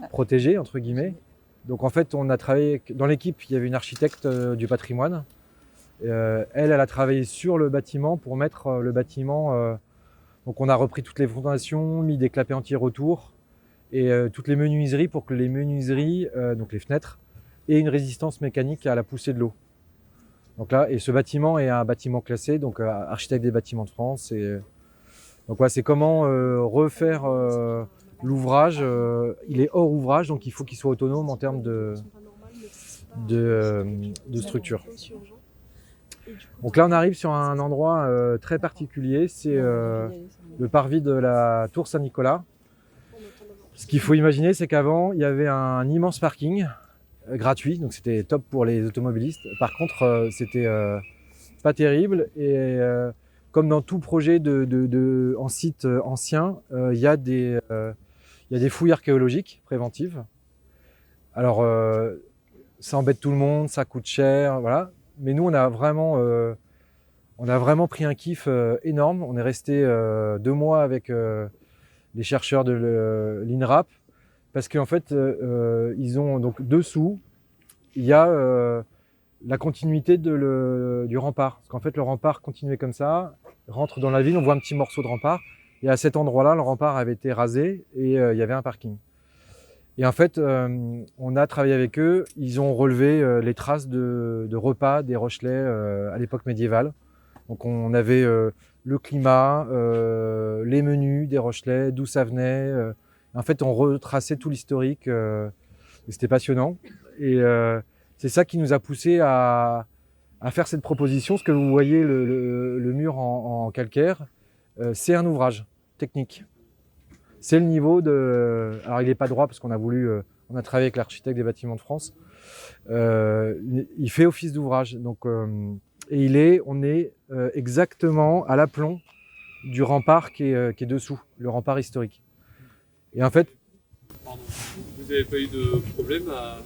protégée, entre guillemets. Donc en fait, on a travaillé, dans l'équipe, il y avait une architecte du patrimoine. Elle a travaillé sur le bâtiment pour mettre le bâtiment... donc on a repris toutes les fondations, mis des clapets anti-retour et toutes les menuiseries pour que les menuiseries, donc les fenêtres, aient une résistance mécanique à la poussée de l'eau. Donc là, et ce bâtiment est un bâtiment classé, donc architecte des bâtiments de France. Donc ouais, c'est comment refaire l'ouvrage. Il est hors ouvrage, donc il faut qu'il soit autonome en termes de structure. Donc là, on arrive sur un endroit très particulier, c'est le parvis de la Tour Saint-Nicolas. Ce qu'il faut imaginer, c'est qu'avant, il y avait un immense parking gratuit, donc c'était top pour les automobilistes. Par contre, c'était pas terrible et comme dans tout projet en site ancien, il y a des fouilles archéologiques préventives. Alors, ça embête tout le monde, ça coûte cher, voilà. Mais nous, on a vraiment pris un kiff énorme. On est resté 2 mois avec les chercheurs de l'INRAP, parce qu'en fait, ils ont donc dessous, il y a la continuité du rempart. Parce qu'en fait, le rempart continuait comme ça, rentre dans la ville, on voit un petit morceau de rempart. Et à cet endroit-là, le rempart avait été rasé et il y avait un parking. Et en fait, on a travaillé avec eux. Ils ont relevé les traces de repas des Rochelais à l'époque médiévale. Donc on avait le climat, les menus des Rochelais, d'où ça venait. En fait, on retraçait tout l'historique. Et c'était passionnant. Et c'est ça qui nous a poussé à faire cette proposition. Ce que vous voyez, le mur en calcaire, c'est un ouvrage technique. C'est le niveau de... Alors il n'est pas droit parce qu'on a on a travaillé avec l'architecte des bâtiments de France. Il fait office d'ouvrage. Donc, et on est exactement à l'aplomb du rempart qui est dessous, le rempart historique. Et en fait... Pardon. Vous n'avez pas eu de problème à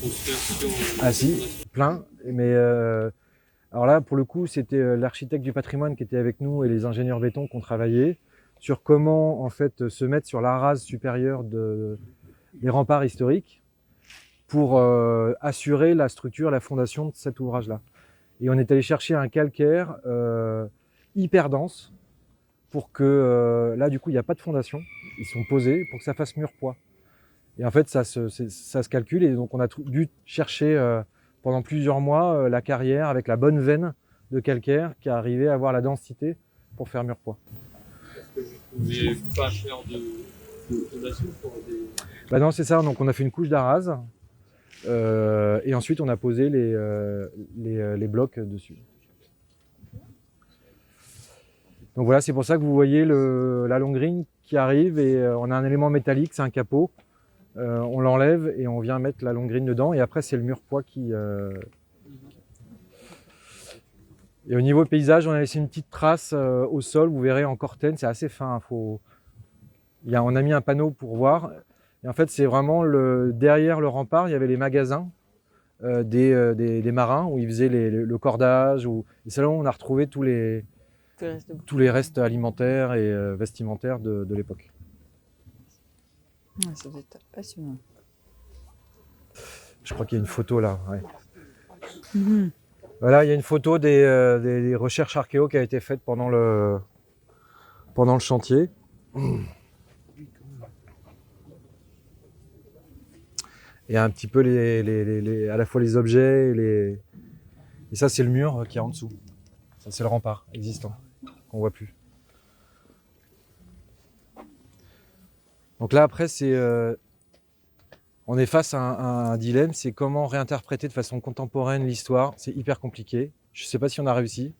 construire sur... Ah si, plein. Mais alors là, pour le coup, c'était l'architecte du patrimoine qui était avec nous et les ingénieurs béton qui ont travaillé sur comment en fait se mettre sur la rase supérieure des remparts historiques pour assurer la structure, la fondation de cet ouvrage-là. Et on est allé chercher un calcaire hyper dense pour que là, du coup, il n'y a pas de fondation. Ils sont posés pour que ça fasse mur-poids. Et en fait, ça se calcule. Et donc, on a dû chercher pendant plusieurs mois la carrière avec la bonne veine de calcaire qui arrivait à avoir la densité pour faire mur-poids. Est-ce que vous ne pouvez pas faire de fondation pour des... Bah non, c'est ça. Donc, on a fait une couche d'arase. Et ensuite, on a posé les blocs dessus. Donc voilà, c'est pour ça que vous voyez la longrine qui arrive et on a un élément métallique, c'est un capot. On l'enlève et on vient mettre la longrine dedans et après c'est le mur-poids qui... Et au niveau paysage, on a laissé une petite trace au sol, vous verrez en cortène, c'est assez fin. On a mis un panneau pour voir. Et en fait, c'est vraiment derrière le rempart, il y avait les magasins des marins où ils faisaient le cordage. Et c'est là où on a retrouvé tous les restes alimentaires et vestimentaires de l'époque. Ouais, ça doit être passionnant. Je crois qu'il y a une photo là. Ouais. Mmh. Voilà, il y a une photo des recherches archéo qui a été faite pendant le chantier. Et un petit peu à la fois les objets et ça c'est le mur qui est en dessous. Ça c'est le rempart existant qu'on voit plus. Donc là après on est face à un dilemme, c'est comment réinterpréter de façon contemporaine l'histoire. C'est hyper compliqué. Je ne sais pas si on a réussi.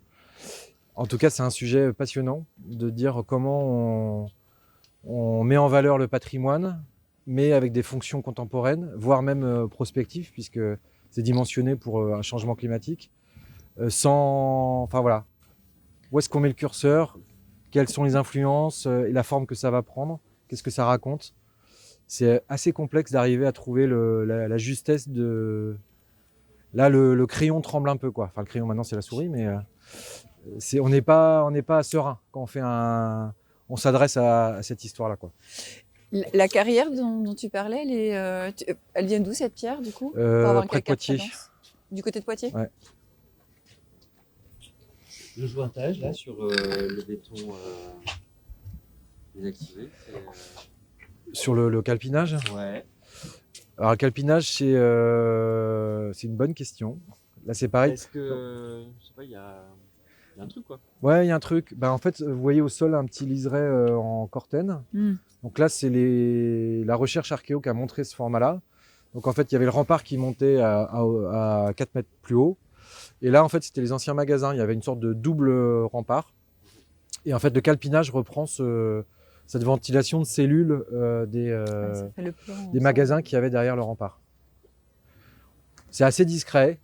En tout cas c'est un sujet passionnant de dire comment on met en valeur le patrimoine, mais avec des fonctions contemporaines, voire même prospectives, puisque c'est dimensionné pour un changement climatique. Enfin voilà, où est-ce qu'on met le curseur, quelles sont les influences et la forme que ça va prendre, qu'est-ce que ça raconte. C'est assez complexe d'arriver à trouver la justesse de... Là, le crayon tremble un peu, quoi. Enfin, le crayon, maintenant, c'est la souris, mais on n'est pas serein quand on s'adresse à cette histoire-là, quoi. La carrière dont tu parlais, elle vient d'où cette pierre, du coup, pour avoir près de Poitiers. Du côté de Poitiers ? Ouais. Le jointage, là, sur le béton désactivé, Sur le calpinage ? Ouais. Alors, le calpinage, c'est une bonne question. Là, c'est pareil. Est-ce que, je sais pas, il y a un truc, quoi. Ouais, il y a un truc. En fait, vous voyez au sol un petit liseré en cortène. Donc là, c'est la recherche archéo qui a montré ce format-là. Donc en fait, il y avait le rempart qui montait à 4 mètres plus haut. Et là, en fait, c'était les anciens magasins. Il y avait une sorte de double rempart. Et en fait, le calpinage reprend cette ventilation de cellules des magasins qu'il y avait derrière le rempart. C'est assez discret.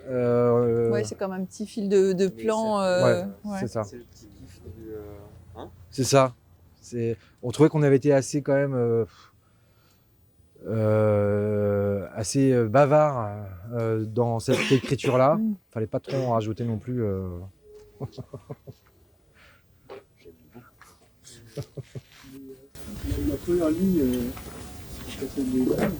Ouais, c'est comme un petit fil de plan. Ouais, c'est ça. C'est le petit kiff du. Hein. C'est ça. On trouvait qu'on avait été assez quand même assez bavard dans cette écriture-là. Fallait pas trop en rajouter non plus. La première ligne, c'est celle des dames.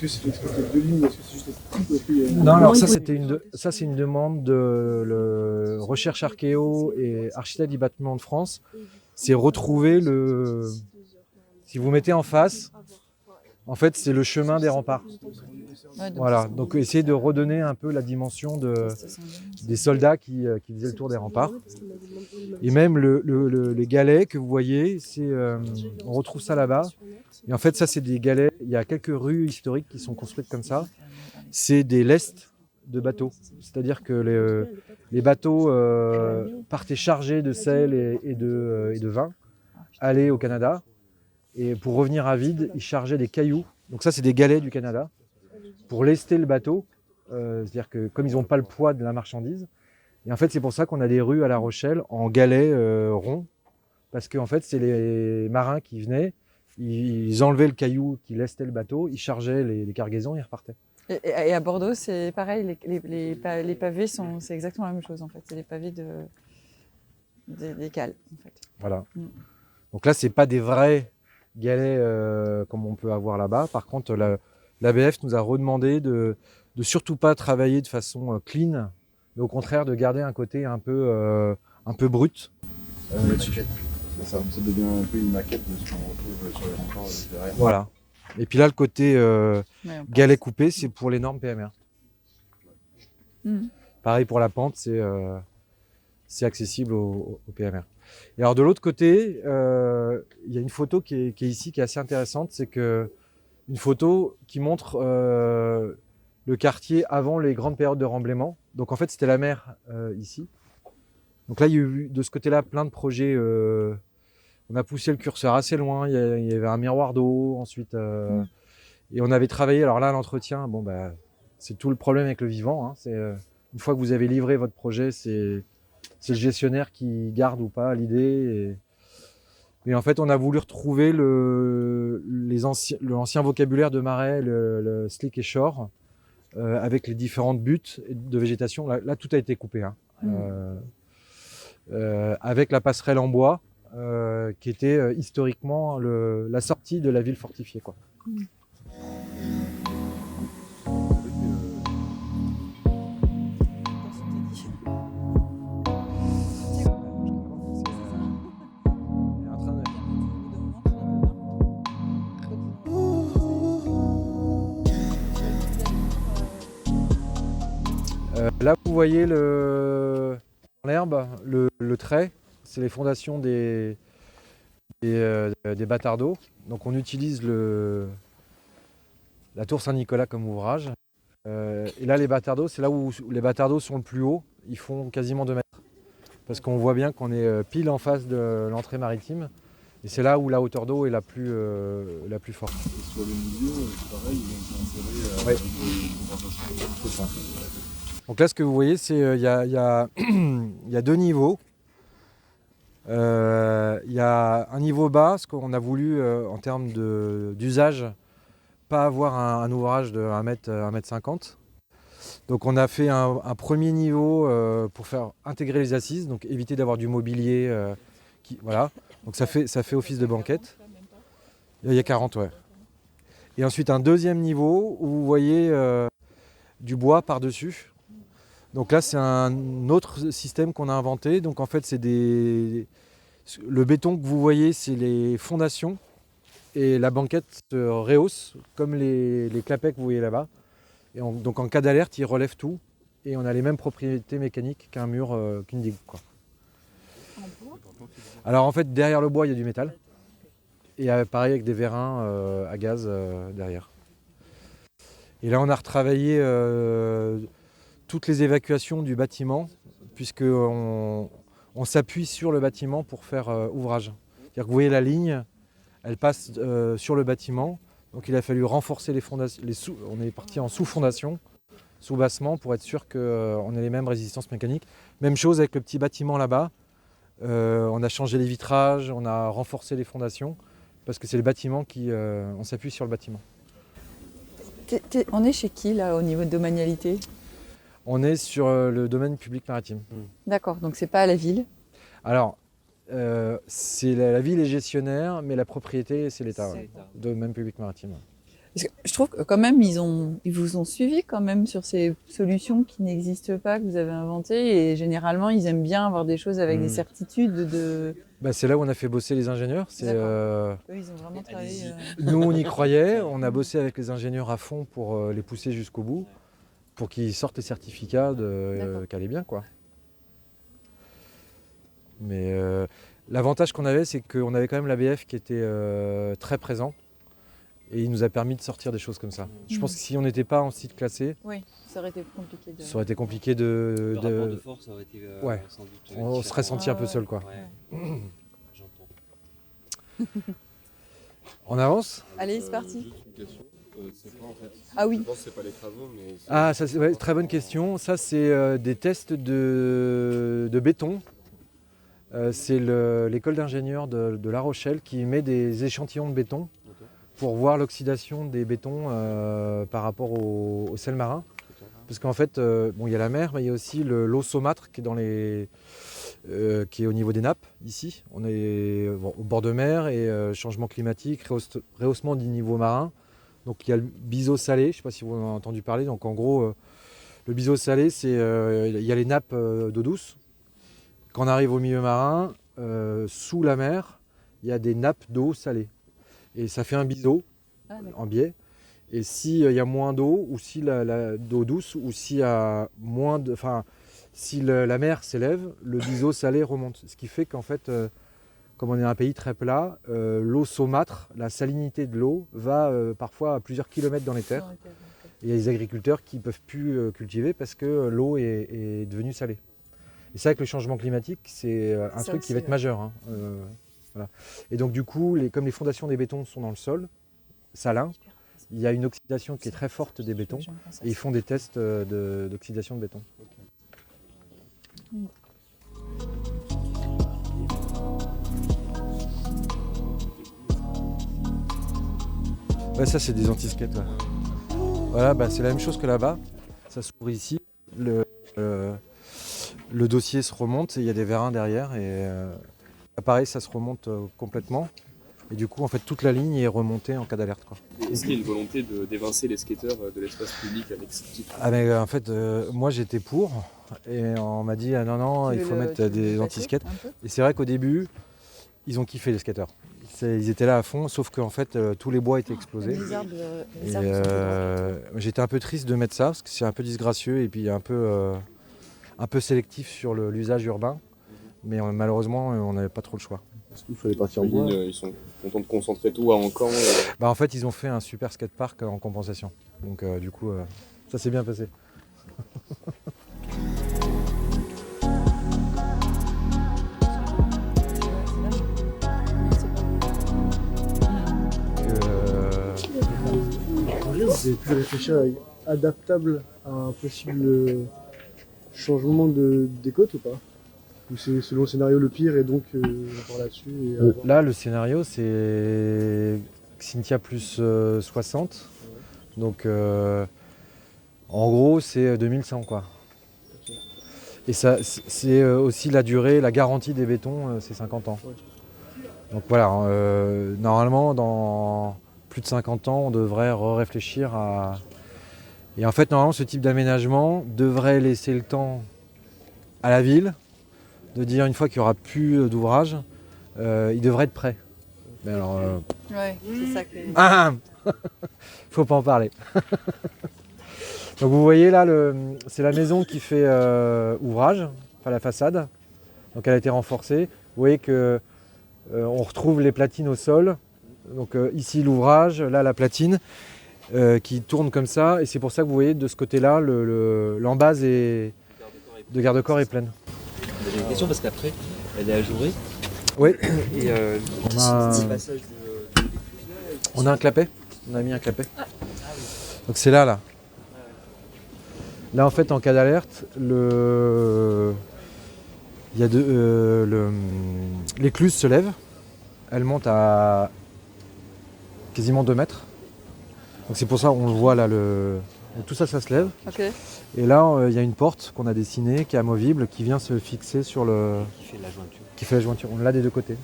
Est-ce que c'est deux lignes? Est-ce que c'est juste esthétique ou est-ce qu'il y a... Non, alors ça c'est une demande de le Recherche Archéo et Architectes du bâtiment de France. C'est retrouver le. Si vous mettez en face, en fait c'est le chemin des remparts. Ouais, donc Voilà, donc essayer de redonner un peu la dimension des soldats qui faisaient le tour des remparts. Et même les galets que vous voyez, on retrouve ça là-bas. Et en fait, ça, c'est des galets. Il y a quelques rues historiques qui sont construites comme ça. C'est des lestes de bateaux. C'est-à-dire que les bateaux partaient chargés de sel et de vin, allaient au Canada. Et pour revenir à vide, ils chargeaient des cailloux. Donc ça, c'est des galets du Canada. Pour lester le bateau, c'est-à-dire que comme ils n'ont pas le poids de la marchandise, et en fait c'est pour ça qu'on a des rues à La Rochelle en galets ronds, parce qu'en fait c'est les marins qui venaient, ils enlevaient le caillou qui lestait le bateau, ils chargeaient les cargaisons et ils repartaient. Et à Bordeaux, c'est pareil, les pavés, c'est exactement la même chose en fait, c'est les pavés des cales en fait. Voilà. Donc là c'est pas des vrais galets comme on peut avoir là-bas, par contre l'ABF nous a redemandé de surtout pas travailler de façon clean, mais au contraire de garder un côté un peu brut. Ça devient un peu une maquette de ce qu'on retrouve sur les remparts derrière. Voilà. Et puis là, le côté galet coupé, c'est pour les normes PMR. Pareil pour la pente, c'est accessible au PMR. Et alors de l'autre côté, il y a une photo qui est ici, qui est assez intéressante, c'est que une photo qui montre le quartier avant les grandes périodes de remblaiement. Donc en fait, c'était la mer ici. Donc là, il y a eu de ce côté-là plein de projets. On a poussé le curseur assez loin. Il y avait un miroir d'eau ensuite. Et on avait travaillé. Alors là, l'entretien, c'est tout le problème avec le vivant. Hein. Une fois que vous avez livré votre projet, c'est le gestionnaire qui garde ou pas l'idée. Et en fait, on a voulu retrouver l'ancien vocabulaire de Marais, le slick et shore, avec les différentes buttes de végétation. Là, tout a été coupé. Hein. Avec la passerelle en bois, qui était historiquement la sortie de la ville fortifiée, quoi. Là, vous voyez dans l'herbe, le trait, c'est les fondations des bâtardeaux. Donc on utilise la tour Saint-Nicolas comme ouvrage. Et là, les bâtardeaux, c'est là où les bâtardeaux sont le plus haut. Ils font quasiment 2 mètres. Parce qu'on voit bien qu'on est pile en face de l'entrée maritime. Et c'est là où la hauteur d'eau est la plus forte. Et sur le milieu, c'est pareil, ils ont inséré Ouais. C'est ça. Donc là, ce que vous voyez, c'est il y a 2 niveaux. Il y a un niveau bas, ce qu'on a voulu en termes d'usage, pas avoir un ouvrage de 1,50 m. Donc on a fait un premier niveau pour faire intégrer les assises, donc éviter d'avoir du mobilier. Voilà. Donc ça fait office de banquette. Il y a 40, ouais. Et ensuite un deuxième niveau où vous voyez du bois par-dessus. Donc là, c'est un autre système qu'on a inventé. Donc en fait, le béton que vous voyez, c'est les fondations. Et la banquette se rehausse, comme les clapets que vous voyez là-bas. Et donc en cas d'alerte, il relève tout. Et on a les mêmes propriétés mécaniques qu'un mur, qu'une digue, quoi. Alors en fait, derrière le bois, il y a du métal. Et pareil avec des vérins à gaz derrière. Et là, on a retravaillé toutes les évacuations du bâtiment, puisqu'on s'appuie sur le bâtiment pour faire ouvrage. C'est-à-dire que vous voyez la ligne, elle passe sur le bâtiment, donc il a fallu renforcer les fondations. On est parti en sous-fondation soubassement pour être sûr qu'on ait les mêmes résistances mécaniques. Même chose avec le petit bâtiment là-bas. On a changé les vitrages, on a renforcé les fondations parce que c'est le bâtiment on s'appuie sur le bâtiment. On est chez qui là au niveau de domanialité? On est sur le domaine public maritime. D'accord, donc c'est pas à la ville. Alors, c'est la ville est gestionnaire, mais la propriété c'est l'État, C'est ouais. l'État. Domaine public maritime. Parce que je trouve que quand même ils vous ont suivi quand même sur ces solutions qui n'existent pas, que vous avez inventées, et généralement ils aiment bien avoir des choses avec des certitudes de... Bah, c'est là où on a fait bosser les ingénieurs. Eux ils ont vraiment travaillé... Nous on y croyait, on a bossé avec les ingénieurs à fond pour les pousser jusqu'au bout, pour qu'ils sortent les certificats qu'elle est bien quoi. Mais l'avantage qu'on avait, c'est qu'on avait quand même l'ABF qui était très présent. Et il nous a permis de sortir des choses comme ça. Je pense que si on n'était pas en site classé, Oui, ça aurait été compliqué de... ça aurait été compliqué Le rapport de force aurait été Ouais. sans doute on différent. serait senti un peu seul quoi. Ouais. J'entends. On avance? Allez, c'est parti. Juste une question. C'est quoi en fait? Ah oui. Je pense que c'est pas les travaux, mais. Ah, ça, c'est très bonne question. Ça, c'est des tests de béton. C'est l'école d'ingénieurs de La Rochelle qui met des échantillons de béton pour voir l'oxydation des bétons par rapport au sel marin. Parce qu'en fait, il y a la mer, mais il y a aussi l'eau saumâtre qui est qui est au niveau des nappes, ici. On est au bord de mer et changement climatique, rehaussement du niveau marin. Donc il y a le biseau salé, je ne sais pas si vous en avez entendu parler. Donc en gros, le biseau salé, c'est il y a les nappes d'eau douce. Quand on arrive au milieu marin, sous la mer, il y a des nappes d'eau salée. Et ça fait un biseau en biais. Et s'il y a moins d'eau, ou si d'eau douce, ou s'il y a moins de... Enfin, si la mer s'élève, le biseau salé remonte. Ce qui fait qu'en fait, comme on est un pays très plat, l'eau saumâtre, la salinité de l'eau, va parfois à plusieurs kilomètres dans les terres. Et il y a des agriculteurs qui ne peuvent plus cultiver parce que l'eau est devenue salée. Et c'est vrai que le changement climatique, c'est un truc qui va être majeur. Hein. Voilà. Et donc du coup, comme les fondations des bétons sont dans le sol, salin, il y a une oxydation qui est très forte des bétons. Et ils font des tests d'oxydation de béton. Ouais, ça c'est des anti-skates. Ouais. Voilà, c'est la même chose que là-bas. Ça s'ouvre ici. Le dossier se remonte et il y a des vérins derrière. Et pareil, ça se remonte complètement. Et du coup, en fait, toute la ligne est remontée en cas d'alerte. Est-ce qu'il y a une volonté d'évincer les skateurs de l'espace public avec ce type? En fait, moi j'étais pour. Et on m'a dit, non, il faut mettre des anti-skates. Et c'est vrai qu'au début, ils ont kiffé les skateurs. Ils étaient là à fond, sauf qu'en fait, tous les bois étaient explosés. J'étais un peu triste de mettre ça, parce que c'est un peu disgracieux et puis un peu sélectif sur l'usage urbain. Mais malheureusement, on n'avait pas trop le choix. Est-ce qu'il fallait partir en bois? Ils sont contents de concentrer tout à Caen. En fait, ils ont fait un super skatepark en compensation. Donc du coup, ça s'est bien passé. Vous avez pu réfléchir à adaptable à un possible changement des côtes ou pas? Ou c'est selon le scénario le pire et donc on part là-dessus Là, le scénario, c'est Cynthia plus 60. Donc en gros, c'est 2100 quoi. Et ça, c'est aussi la durée, la garantie des bétons, c'est 50 ans. Donc voilà, normalement, dans plus de 50 ans, on devrait réfléchir à... Et en fait, normalement, ce type d'aménagement devrait laisser le temps à la ville de dire une fois qu'il n'y aura plus d'ouvrage, il devrait être prêt. Mais alors... Ouais, c'est ça que... Faut pas en parler. Donc vous voyez là, c'est la maison qui fait ouvrage, enfin la façade. Donc elle a été renforcée. Vous voyez que on retrouve les platines au sol. Donc ici l'ouvrage, là la platine qui tourne comme ça. Et c'est pour ça que vous voyez de ce côté-là, l'embase de garde-corps est pleine. J'ai une question parce qu'après, elle est ajourée. Oui. Et on a un clapet. On a mis un clapet. Donc c'est là. Là, en fait, en cas d'alerte, l'écluse se lève. Elle monte à quasiment 2 mètres. Donc c'est pour ça qu'on le voit là. Tout ça, ça se lève. Ok. Et là, il y a une porte qu'on a dessinée, qui est amovible, qui vient se fixer sur Qui fait la jointure. qui fait la jointure. On l'a des deux côtés.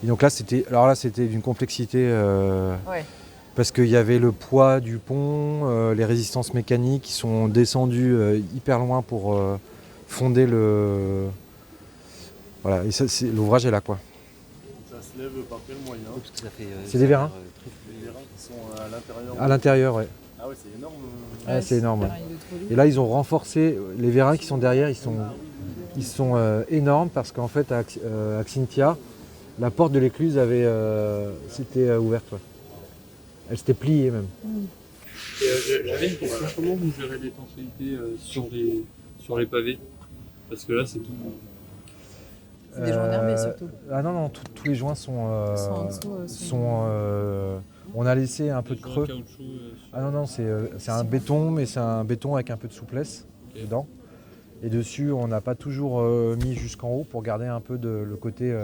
Et donc là, c'était d'une complexité Ouais. parce qu'il y avait le poids du pont, les résistances mécaniques qui sont descendues hyper loin pour fonder le. Voilà, et l'ouvrage est là, quoi. Ça se lève par quel moyen? Parce que ça fait, C'est des vérins. Les vérins qui sont à l'intérieur. À l'intérieur, ouais. Ah ouais, c'est énorme. Ouais, c'est énorme. super, il est trop lourd. Et là, ils ont renforcé les vérins qui sont derrière. Ils sont énormes parce qu'en fait, à Xynthia, la porte de l'écluse s'était ouverte. Ouais. Elle s'était pliée même. J'avais une question, comment vous gérez l'étanchéité sur les pavés? Parce que là, c'est tout. C'est des joints nervés surtout. Ah non, tous les joints sont. Sont en dessous, On a laissé un peu de creux. Caoutchouc, Ah non, c'est un béton, mais c'est un béton avec un peu de souplesse dedans. Et dessus, on n'a pas toujours mis jusqu'en haut pour garder un peu le côté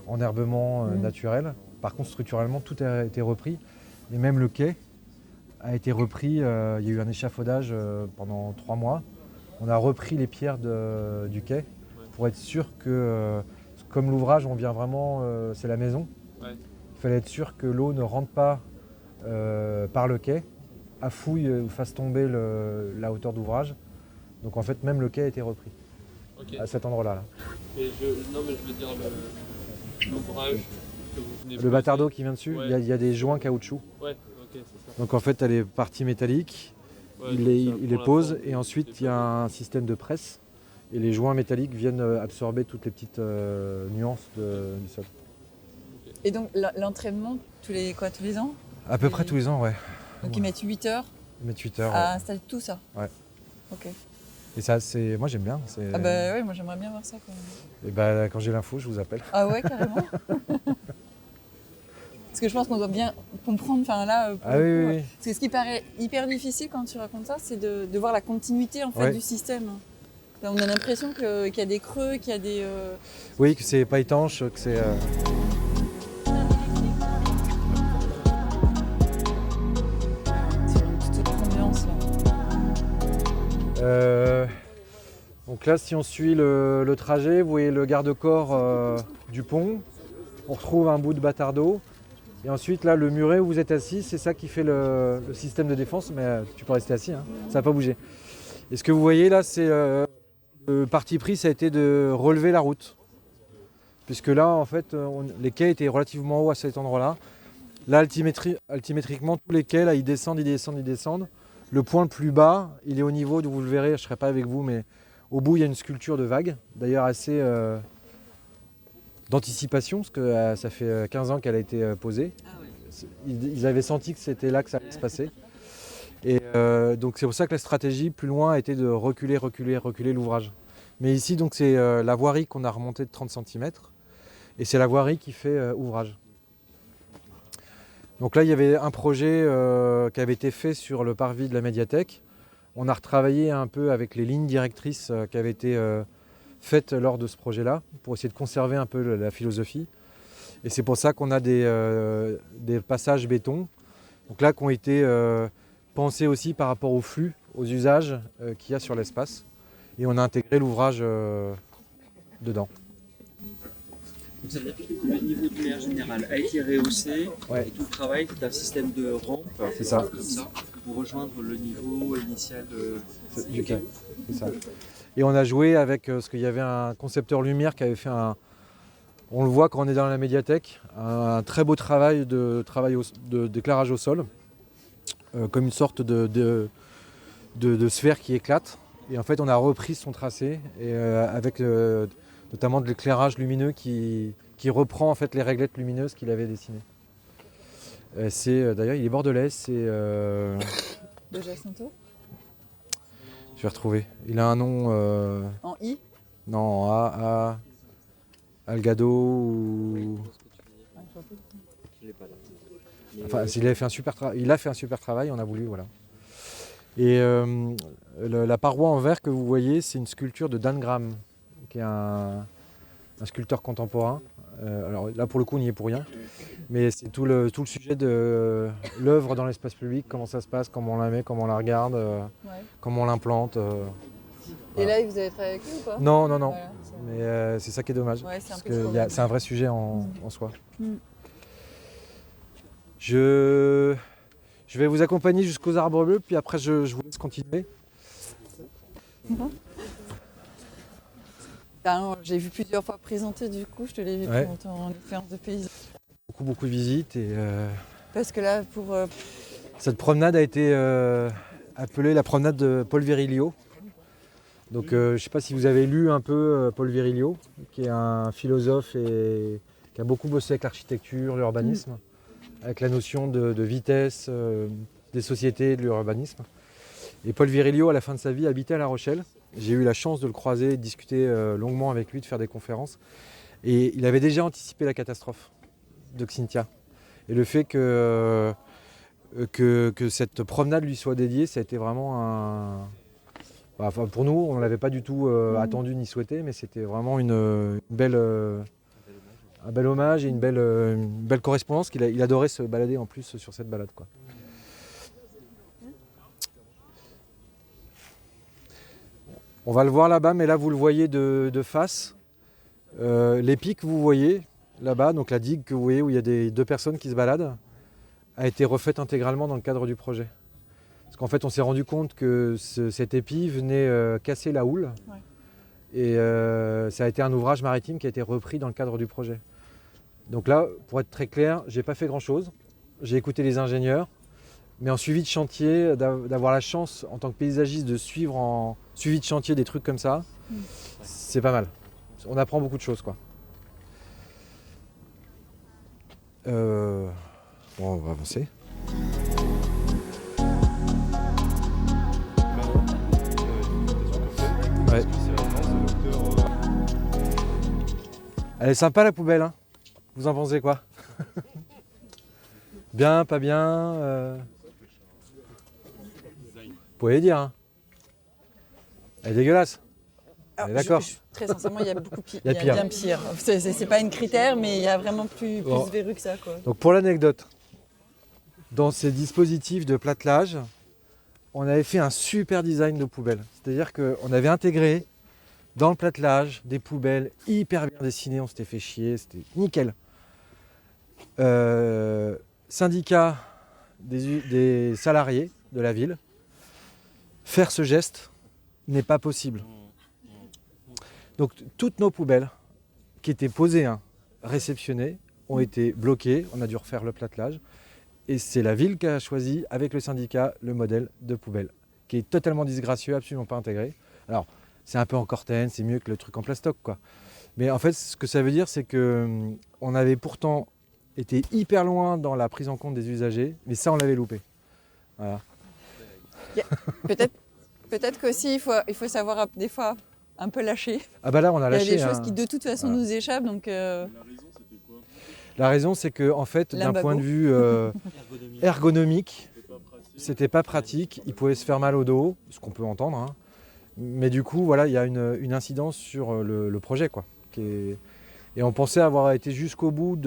enherbement naturel. Par contre, structurellement, tout a été repris. Et même le quai a été repris. Il y a eu un échafaudage pendant 3 mois. On a repris les pierres du quai pour être sûr que, comme l'ouvrage, on vient vraiment, c'est la maison. Ouais. Il fallait être sûr que l'eau ne rentre pas par le quai, affouille ou fasse tomber la hauteur d'ouvrage. Donc en fait, même le quai a été repris Ok. à cet endroit-là. Là. Non, mais je veux dire l'ouvrage que vous venez Le bâtardeau qui vient dessus, Ouais. il y a des joints caoutchouc. Ouais, ok, c'est ça. Donc en fait, elle est partie métallique, Ouais, il donc les, ça il prend les la pose forme et ensuite il y a un système de presse. Et les joints métalliques viennent absorber toutes les petites nuances du sol. Et donc l'entraînement, tous les ans? À peu près tous les ans, ouais. Donc ils mettent 8 heures Ils mettent 8 heures. à installer tout ça? Ouais. Ok. Et ça, moi j'aime bien. Ah bah ouais, moi j'aimerais bien voir ça quand même. Et bah, quand j'ai l'info, je vous appelle. Ah ouais, carrément. Parce que je pense qu'on doit bien comprendre, enfin là, pour Ah le oui, coup, oui, oui. parce que ce qui paraît hyper difficile quand tu racontes ça, c'est de voir la continuité en fait Ouais. du système. Là, on a l'impression qu'il y a des creux, qu'il y a des... Oui, que c'est pas étanche, que c'est. C'est toute autre ambiance là. Donc là, si on suit le trajet, vous voyez le garde-corps du pont. On retrouve un bout de bâtardeau. Et ensuite, là, le muret où vous êtes assis, c'est ça qui fait le système de défense. Mais tu peux rester assis, hein, ça va pas bouger. Et ce que vous voyez là, c'est le parti pris, ça a été de relever la route. Puisque là, en fait, les quais étaient relativement hauts à cet endroit-là. Là, altimétriquement, tous les quais, là, ils descendent. Le point le plus bas, il est au niveau, vous le verrez, je ne serai pas avec vous, mais au bout, il y a une sculpture de vague, d'ailleurs assez d'anticipation, parce que ça fait 15 ans qu'elle a été posée. Ils avaient senti que c'était là que ça allait se passer. Et donc c'est pour ça que la stratégie plus loin a été de reculer l'ouvrage. Mais ici, donc c'est la voirie qu'on a remontée de 30 cm, et c'est la voirie qui fait ouvrage. Donc là, il y avait un projet qui avait été fait sur le parvis de la médiathèque. On a retravaillé un peu avec les lignes directrices qui avaient été faites lors de ce projet-là, pour essayer de conserver un peu la philosophie. Et c'est pour ça qu'on a des passages béton, donc là qui ont été pensés aussi par rapport au flux, aux usages qu'il y a sur l'espace. Et on a intégré l'ouvrage dedans. Donc ça veut dire que le niveau de l'air général a été rehaussé Ouais. et tout le travail c'est un système de rampe C'est ça. comme ça pour rejoindre le niveau initial Du quai, c'est ça. Et on a joué avec, parce qu'il y avait un concepteur lumière qui avait fait on le voit quand on est dans la médiathèque, un très beau travail d'éclairage au sol, comme une sorte de sphère qui éclate. Et en fait, on a repris son tracé et avec notamment de l'éclairage lumineux qui reprend en fait les réglettes lumineuses qu'il avait dessinées. D'ailleurs, il est bordelais, c'est... De Jacinto? Je vais retrouver. Il a un nom... En I? Non, en A, Algado ou... Enfin, il a fait un super travail, on a voulu, voilà. Et la paroi en verre que vous voyez, c'est une sculpture de Dan Graham, qui est un sculpteur contemporain. Alors là, pour le coup, on n'y est pour rien. Mais c'est tout le sujet de l'œuvre dans l'espace public, comment ça se passe, comment on la met, comment on la regarde, comment on l'implante. Et là, vous avez travaillé avec lui ou pas? Non, non, non. Voilà, c'est- Mais c'est ça qui est dommage. Ouais, c'est un parce peu que trop c'est un vrai sujet en soi. Mm. Je vais vous accompagner jusqu'aux arbres bleus, puis après je vous laisse continuer. J'ai vu plusieurs fois présenter, du coup, je te l'ai vu Ouais. présenter en expérience de paysage. Beaucoup de visites. Et Parce que là, pour cette promenade a été appelée la promenade de Paul Virilio. Donc je ne sais pas si vous avez lu un peu Paul Virilio, qui est un philosophe et qui a beaucoup bossé avec l'architecture, l'urbanisme, avec la notion de vitesse des sociétés et de l'urbanisme. Et Paul Virilio, à la fin de sa vie, habitait à La Rochelle. J'ai eu la chance de le croiser, de discuter longuement avec lui, de faire des conférences. Et il avait déjà anticipé la catastrophe de Xynthia. Et le fait que cette promenade lui soit dédiée, ça a été vraiment un... Enfin, pour nous, on ne l'avait pas du tout attendu ni souhaité, mais c'était vraiment un bel hommage et une belle correspondance. Il adorait se balader en plus sur cette balade, quoi. On va le voir là-bas, mais là vous le voyez de face. Les pics, vous voyez là-bas, donc la digue que vous voyez où il y a deux personnes qui se baladent, a été refaite intégralement dans le cadre du projet. Parce qu'en fait, on s'est rendu compte que cet épi venait casser la houle. Ouais. Et ça a été un ouvrage maritime qui a été repris dans le cadre du projet. Donc là, pour être très clair, j'ai pas fait grand-chose. J'ai écouté les ingénieurs, mais en suivi de chantier, d'avoir la chance en tant que paysagiste de suivre en suivi de chantier des trucs comme ça, c'est pas mal. On apprend beaucoup de choses, quoi. Bon, on va avancer. Ouais. Elle est sympa la poubelle, hein. Vous en pensez quoi? Bien, pas bien Vous pouvez dire, hein. Elle est dégueulasse. Alors, d'accord. Très sincèrement, il y a beaucoup pire. Il y a pire. bien pire. C'est pas un critère, mais il y a vraiment plus Bon. verru que ça, quoi. Donc pour l'anecdote, dans ces dispositifs de platelage, on avait fait un super design de poubelle. C'est-à-dire qu'on avait intégré dans le platelage des poubelles hyper bien dessinées, on s'était fait chier, c'était nickel. Syndicat des salariés de la ville, faire ce geste n'est pas possible. Donc toutes nos poubelles qui étaient posées, réceptionnées, ont été bloquées, on a dû refaire le platelage. Et c'est la ville qui a choisi, avec le syndicat, le modèle de poubelle, qui est totalement disgracieux, absolument pas intégré. Alors, c'est un peu en cortaine, c'est mieux que le truc en plastoc, quoi. Mais en fait, ce que ça veut dire, c'est qu'on avait pourtant été hyper loin dans la prise en compte des usagers, mais ça, on l'avait loupé. Voilà. Peut-être qu'aussi, il faut savoir des fois un peu lâcher. Ah bah là, on a lâché. Il y a des choses qui de toute façon nous échappent, donc... La raison, c'est que en fait, d'un point de vue ergonomique, c'était pas pratique. Il pouvait se faire mal au dos, ce qu'on peut entendre, hein. Mais du coup, voilà, il y a une incidence sur le projet, quoi. Et on pensait avoir été jusqu'au bout,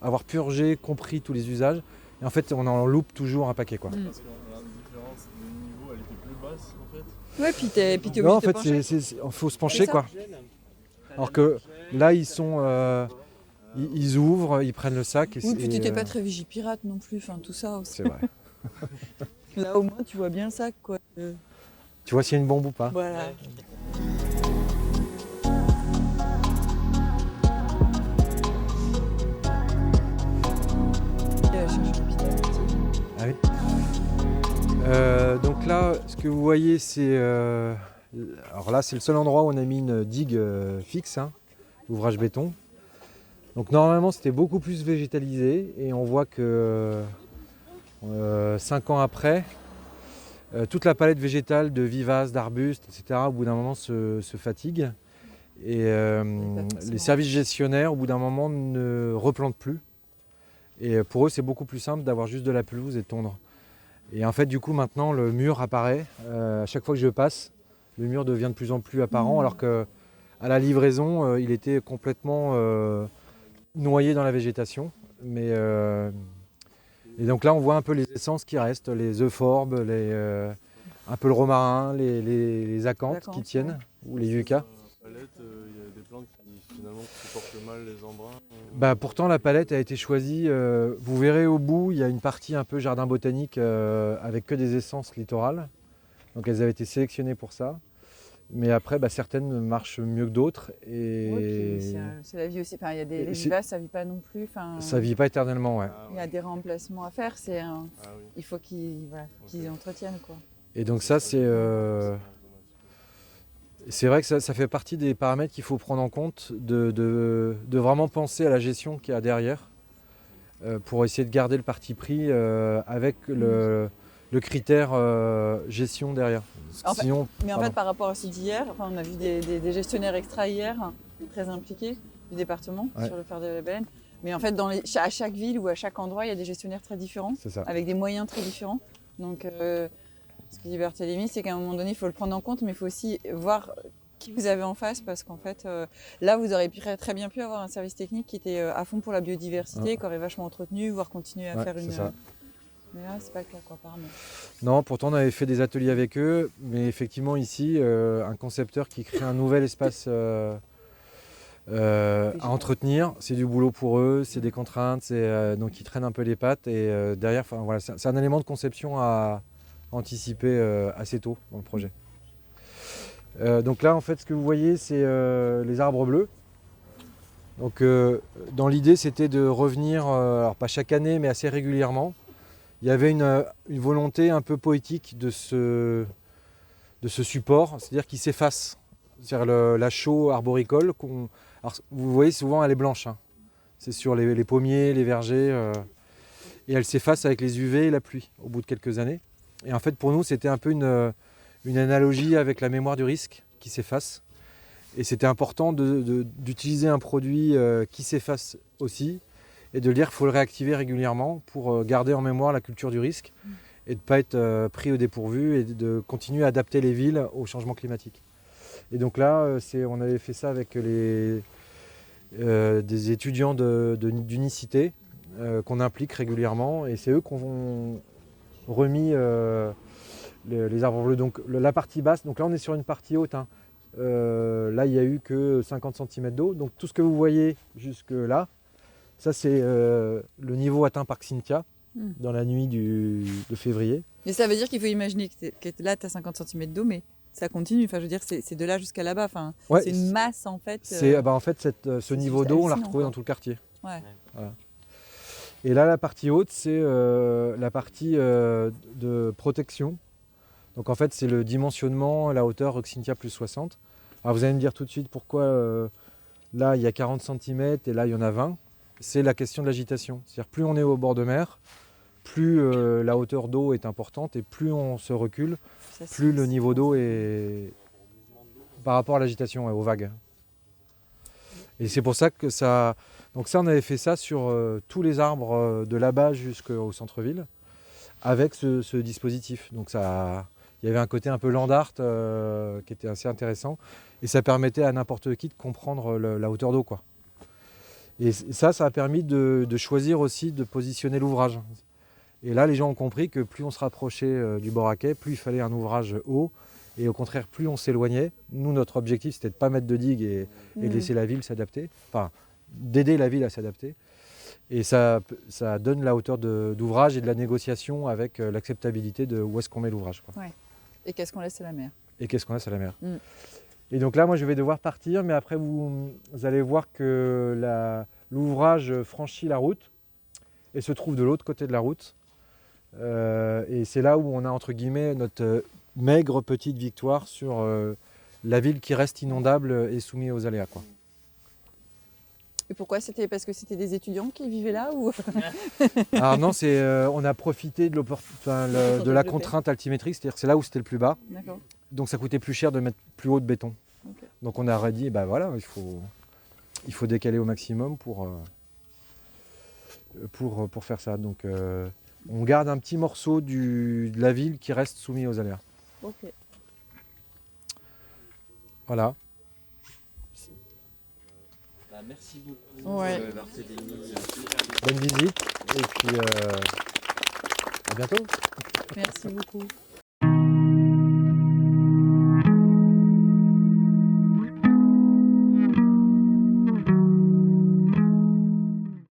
avoir purgé, compris tous les usages. Et en fait, on en loupe toujours un paquet, quoi. Parce que la différence de niveau, elle était plus basse en fait. Ouais, puis t'es obligé Non, en de te fait, pencher. il faut se pencher, ça. quoi. Alors que là, ils sont... Ils ouvrent, ils prennent le sac. Oui, puis t'étais pas très vigipirate non plus, enfin tout ça aussi. C'est vrai. Là au moins tu vois bien le sac, quoi. Tu vois s'il y a une bombe ou pas. Voilà. Ah oui. Donc là, ce que vous voyez, c'est... alors là, c'est le seul endroit où on a mis une digue fixe, ouvrage béton. Donc normalement, c'était beaucoup plus végétalisé et on voit que 5 ans après, toute la palette végétale de vivaces, d'arbustes, etc., au bout d'un moment se fatigue. Et les services gestionnaires, au bout d'un moment, ne replantent plus. Et pour eux, c'est beaucoup plus simple d'avoir juste de la pelouse et de tondre. Et en fait, du coup, maintenant, le mur apparaît. À chaque fois que je passe, le mur devient de plus en plus apparent, alors qu'à la livraison, il était complètement noyé dans la végétation. Et donc là, on voit un peu les essences qui restent, les euphorbes, un peu le romarin, les acanthes qui tiennent, ou les yuccas. Palette, il y a des plantes qui finalement supportent mal les embruns. Bah, pourtant la palette a été choisie, vous verrez au bout, il y a une partie un peu jardin botanique avec que des essences littorales. Donc elles avaient été sélectionnées pour ça. Mais après, certaines marchent mieux que d'autres. Et c'est la vie aussi. Enfin, il y a les vivaces, ça ne vit pas non plus. Enfin, ça ne vit pas éternellement, ouais. Il y a des remplacements à faire. Il faut qu'ils entretiennent, quoi. Et donc ça, c'est vrai que ça fait partie des paramètres qu'il faut prendre en compte, de vraiment penser à la gestion qu'il y a derrière, pour essayer de garder le parti pris avec le critère gestion derrière. En fait, par rapport à ce d'hier, on a vu des gestionnaires extra hier, très impliqués du département sur le fer de la baleine. Mais en fait, à chaque ville ou à chaque endroit, il y a des gestionnaires très différents, avec des moyens très différents. Donc, ce que dit Barthélémy, c'est qu'à un moment donné, il faut le prendre en compte, mais il faut aussi voir qui vous avez en face, parce qu'en fait, là, vous auriez très bien pu avoir un service technique qui était à fond pour la biodiversité, qui aurait vachement entretenu, voire continuer à faire une... Mais là, c'est pas le cas, quoi, apparemment. Non, pourtant, on avait fait des ateliers avec eux, mais effectivement, ici, un concepteur qui crée un nouvel espace à entretenir, c'est du boulot pour eux, c'est des contraintes, donc ils traînent un peu les pattes, et derrière, voilà, c'est un élément de conception à anticiper assez tôt dans le projet. Donc là, en fait, ce que vous voyez, c'est les arbres bleus. Donc, dans l'idée, c'était de revenir, alors pas chaque année, mais assez régulièrement. Il y avait une volonté un peu poétique de ce support, c'est-à-dire qu'il s'efface. C'est-à-dire la chaux arboricole. Alors, vous voyez, souvent, elle est blanche. Hein. C'est sur les pommiers, les vergers. Et elle s'efface avec les UV et la pluie au bout de quelques années. Et en fait, pour nous, c'était un peu une analogie avec la mémoire du risque qui s'efface. Et c'était important d'utiliser un produit qui s'efface aussi et de dire qu'il faut le réactiver régulièrement pour garder en mémoire la culture du risque et de ne pas être pris au dépourvu et de continuer à adapter les villes au changement climatique. Et donc là, on avait fait ça avec des étudiants d'unicité qu'on implique régulièrement, et c'est eux qui ont remis les arbres bleus. Donc la partie basse, donc là on est sur une partie haute, hein. Là il n'y a eu que 50 cm d'eau, donc tout ce que vous voyez jusque là, ça c'est le niveau atteint par Xynthia dans la nuit de février. Mais ça veut dire qu'il faut imaginer que là tu as 50 cm d'eau, mais ça continue, enfin, je veux dire, c'est de là jusqu'à là-bas, enfin, c'est une masse en fait. En fait, ce niveau d'eau, on l'a retrouvé dans tout le quartier. Ouais. Voilà. Et là, la partie haute, c'est la partie de protection. Donc en fait, c'est le dimensionnement, la hauteur Xynthia plus 60. Alors vous allez me dire tout de suite pourquoi là, il y a 40 cm et là, il y en a 20. C'est la question de l'agitation. C'est-à-dire plus on est au bord de mer, plus la hauteur d'eau est importante et plus on se recule, plus le niveau d'eau est par rapport à l'agitation, aux vagues. Et c'est pour ça que ça... Donc ça, on avait fait ça sur tous les arbres de là-bas jusqu'au centre-ville avec ce dispositif. Donc ça, il y avait un côté un peu land art qui était assez intéressant et ça permettait à n'importe qui de comprendre la hauteur d'eau, quoi. Et ça a permis de choisir aussi de positionner l'ouvrage. Et là, les gens ont compris que plus on se rapprochait du bord à quai, plus il fallait un ouvrage haut. Et au contraire, plus on s'éloignait. Nous, notre objectif, c'était de ne pas mettre de digue et de laisser la ville s'adapter. Enfin, d'aider la ville à s'adapter. Et ça donne la hauteur d'ouvrage et de la négociation avec l'acceptabilité de où est-ce qu'on met l'ouvrage. Ouais. Et qu'est-ce qu'on laisse à la mer. Et donc là, moi, je vais devoir partir. Mais après, vous allez voir que l'ouvrage franchit la route et se trouve de l'autre côté de la route. Et c'est là où on a, entre guillemets, notre maigre petite victoire sur la ville qui reste inondable et soumise aux aléas, quoi. Et pourquoi? C'était parce que c'était des étudiants qui vivaient là ou... Alors non, on a profité de la contrainte altimétrique, c'est-à-dire que c'est là où c'était le plus bas. D'accord. Donc ça coûtait plus cher de mettre plus haut de béton. Okay. Donc on a dit, voilà, il faut décaler au maximum pour faire ça. Donc on garde un petit morceau de la ville qui reste soumis aux alertes. Ok. Voilà. Bah, merci beaucoup. Ouais. Barthélémy. Bonne visite et puis à bientôt. Merci beaucoup.